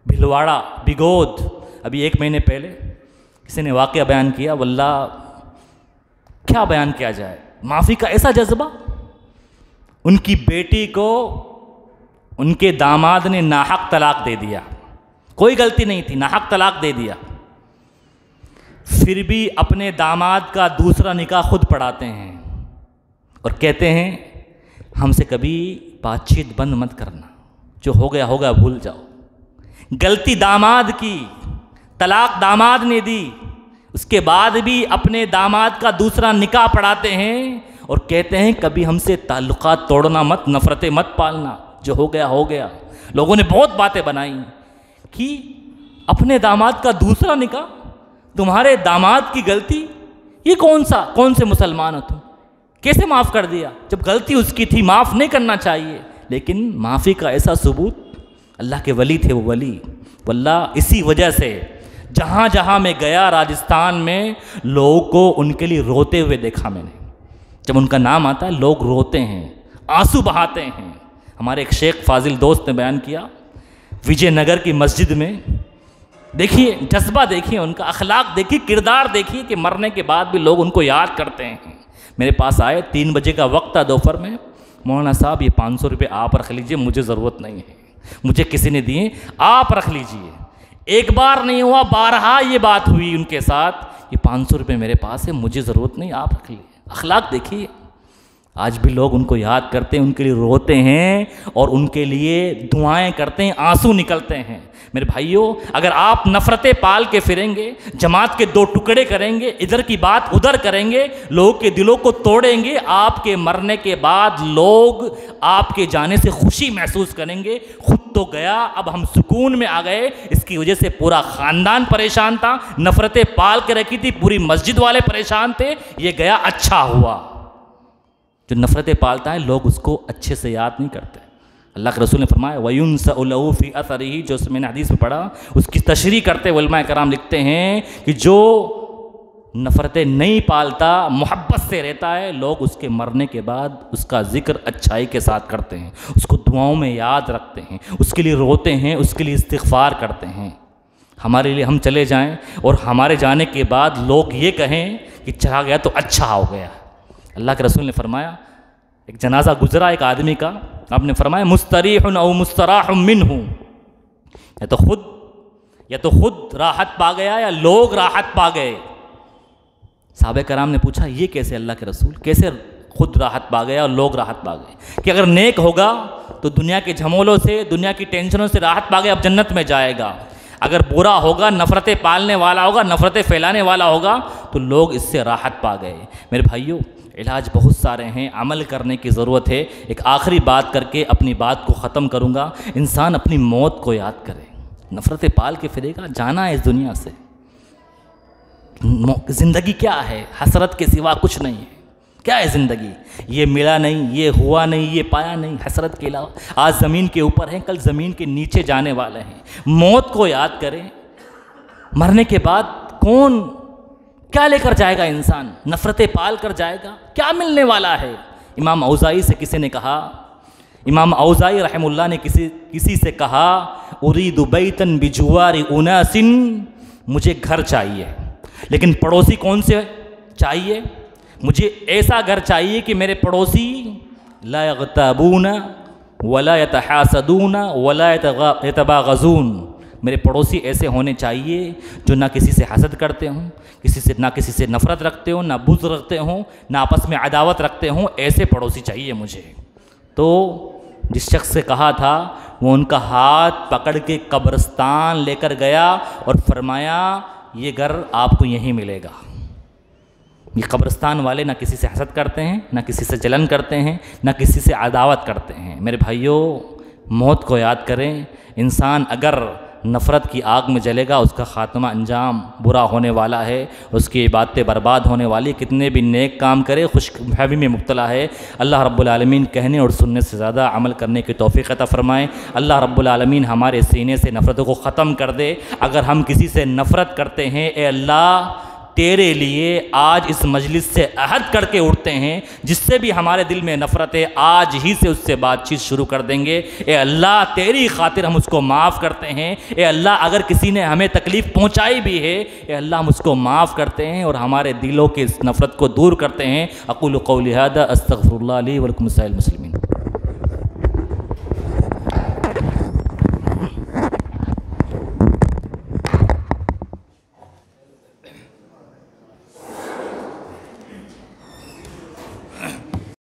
भिलवाड़ा बिगोद, अभी 1 महीने पहले किसी ने वाक़या बयान किया, वल्लाह क्या बयान किया जाए, माफ़ी का ऐसा जज्बा। उनकी बेटी को उनके दामाद ने नाहक तलाक दे दिया, कोई गलती नहीं थी, नाहक तलाक दे दिया, फिर भी अपने दामाद का दूसरा निकाह खुद पढ़ाते हैं और कहते हैं हमसे कभी बातचीत बंद मत करना, जो हो गया होगा भूल जाओ। गलती दामाद की, तलाक दामाद ने दी, उसके बाद भी अपने दामाद का दूसरा निकाह पढ़ाते हैं और कहते हैं कभी हमसे ताल्लुकात तोड़ना मत, नफ़रतें मत पालना, जो हो गया हो गया। लोगों ने बहुत बातें बनाई कि अपने दामाद का दूसरा निकाह, तुम्हारे दामाद की गलती, ये कौन से मुसलमान हो तुम, कैसे माफ़ कर दिया? जब गलती उसकी थी माफ़ नहीं करना चाहिए, लेकिन माफ़ी का ऐसा सबूत, अल्लाह के वली थे वो वली। वल्लाह इसी वजह से जहाँ जहाँ मैं गया राजस्थान में, लोगों को उनके लिए रोते हुए देखा मैंने। जब उनका नाम आता है लोग रोते हैं, आंसू बहाते हैं। हमारे एक शेख फाजिल दोस्त ने बयान किया, विजयनगर की मस्जिद में, देखिए जज्बा देखिए उनका, अखलाक देखिए, किरदार देखिए कि मरने के बाद भी लोग उनको याद करते हैं। मेरे पास आए, 3 बजे का वक्त था दोपहर में, मौलाना साहब ये 500 रुपये आप रख लीजिए, मुझे ज़रूरत नहीं है, मुझे किसी ने दिए, आप रख लीजिए। एक बार नहीं हुआ, बारहा ये बात हुई उनके साथ, ये 500 रुपये मेरे पास है, मुझे ज़रूरत नहीं, आप रख लीजिए। अखलाक देखिए, आज भी लोग उनको याद करते हैं, उनके लिए रोते हैं और उनके लिए दुआएं करते हैं, आंसू निकलते हैं। मेरे भाइयों, अगर आप नफ़रतें पाल के फिरेंगे, जमात के 2 टुकड़े करेंगे, इधर की बात उधर करेंगे, लोगों के दिलों को तोड़ेंगे, आपके मरने के बाद लोग आपके जाने से खुशी महसूस करेंगे। खुद तो गया, अब हम सुकून में आ गए, इसकी वजह से पूरा ख़ानदान परेशान था, नफ़रतें पाल के रखी थी, पूरी मस्जिद वाले परेशान थे, ये गया अच्छा हुआ। जो नफ़रतें पालता है लोग उसको अच्छे से याद नहीं करते। अल्लाह के रसूल ने फरमाया वयुनसउ फ़ी असरिही, जो मैंने हदीस में पढ़ा, उसकी तशरीह करते उलमा कराम लिखते हैं कि जो नफ़रतें नहीं पालता, मोहब्बत से रहता है, लोग उसके मरने के बाद उसका ज़िक्र अच्छाई के साथ करते हैं, उसको दुआओं में याद रखते हैं, उसके लिए रोते हैं, उसके लिए इस्तिग़फ़ार करते हैं। हमारे लिए हम चले जाएं और हमारे जाने के बाद लोग ये कहें कि चला गया तो अच्छा हो गया। अल्लाह के रसूल ने फरमाया, एक जनाजा गुजरा एक आदमी का, आपने फरमाया मुस्तरीहुन औ मुस्तराहुम मिन्हु, या तो खुद राहत पा गया या लोग राहत पा गए। साहबे कराम ने पूछा ये कैसे अल्लाह के रसूल, कैसे खुद राहत पा गया और लोग राहत पा गए? कि अगर नेक होगा तो दुनिया के झमोलों से, दुनिया की टेंशनों से राहत पा गया, अब जन्नत में जाएगा। अगर बुरा होगा, नफ़रतें पालने वाला होगा, नफ़रतें फैलाने वाला होगा, तो लोग इससे राहत पा गए। मेरे भाइयों, इलाज बहुत सारे हैं, अमल करने की ज़रूरत है। एक आखिरी बात करके अपनी बात को ख़त्म करूँगा। इंसान अपनी मौत को याद करे, नफ़रतें पाल के फिरेगा, जाना है इस दुनिया से। ज़िंदगी क्या है? हसरत के सिवा कुछ नहीं है। क्या है ज़िंदगी? ये मिला नहीं, ये हुआ नहीं, ये पाया नहीं, हसरत के अलावा। आज ज़मीन के ऊपर हैं, कल ज़मीन के नीचे जाने वाले हैं। मौत को याद करें। मरने के बाद कौन क्या लेकर जाएगा? इंसान नफ़रतें पाल कर जाएगा, क्या मिलने वाला है? इमाम औज़ाई से किसी ने कहा, इमाम औज़ाई रहमुल्लाह ने किसी से कहा, उरीदु बैतन बिजुवारि उनासिन, मुझे घर चाहिए, लेकिन पड़ोसी कौन से चाहिए? मुझे ऐसा घर चाहिए कि मेरे पड़ोसी ला यग़ताबूना वला यतहासदूना वला यतबाग़ज़ून, मेरे पड़ोसी ऐसे होने चाहिए जो ना किसी से हसद करते हों, ना किसी से नफ़रत रखते हों, ना बुग़्ज़ रखते हों, ना आपस में अदावत रखते हों, ऐसे पड़ोसी चाहिए मुझे। तो जिस शख्स से कहा था, वो उनका हाथ पकड़ के कब्रिस्तान लेकर गया और फरमाया ये घर आपको यहीं मिलेगा। ये कब्रिस्तान वाले ना किसी से हसद करते हैं, ना किसी से जलन करते हैं, ना किसी से अदावत करते हैं। मेरे भाइयों, मौत को याद करें। इंसान अगर नफ़रत की आग में जलेगा, उसका ख़ात्मा अंजाम बुरा होने वाला है, उसकी इबादतें बर्बाद होने वाली। कितने भी नेक काम करे, खुशखबरी में मुब्तला है। अल्लाह रब्बुल आलमीन कहने और सुनने से ज़्यादा अमल करने की तौफ़ीक़ अता फ़रमाए। अल्लाह रब्बुल आलमीन हमारे सीने से नफ़रतों को ख़त्म कर दे। अगर हम किसी से नफ़रत करते हैं, ए अल्लाह तेरे लिए आज इस मजलिस से अहद करके उठते हैं, जिससे भी हमारे दिल में नफ़रत है आज ही से उससे बातचीत शुरू कर देंगे। ए अल्लाह तेरी खातिर हम उसको माफ़ करते हैं। ए अल्लाह अगर किसी ने हमें तकलीफ़ पहुंचाई भी है, ए अल्लाह हम उसको माफ़ करते हैं और हमारे दिलों के इस नफ़रत को दूर करते हैं। अक़ूलु क़ौली हाज़ा अस्तग़फ़िरुल्लाह ली व लकुम साइरिल मुस्लिमीन।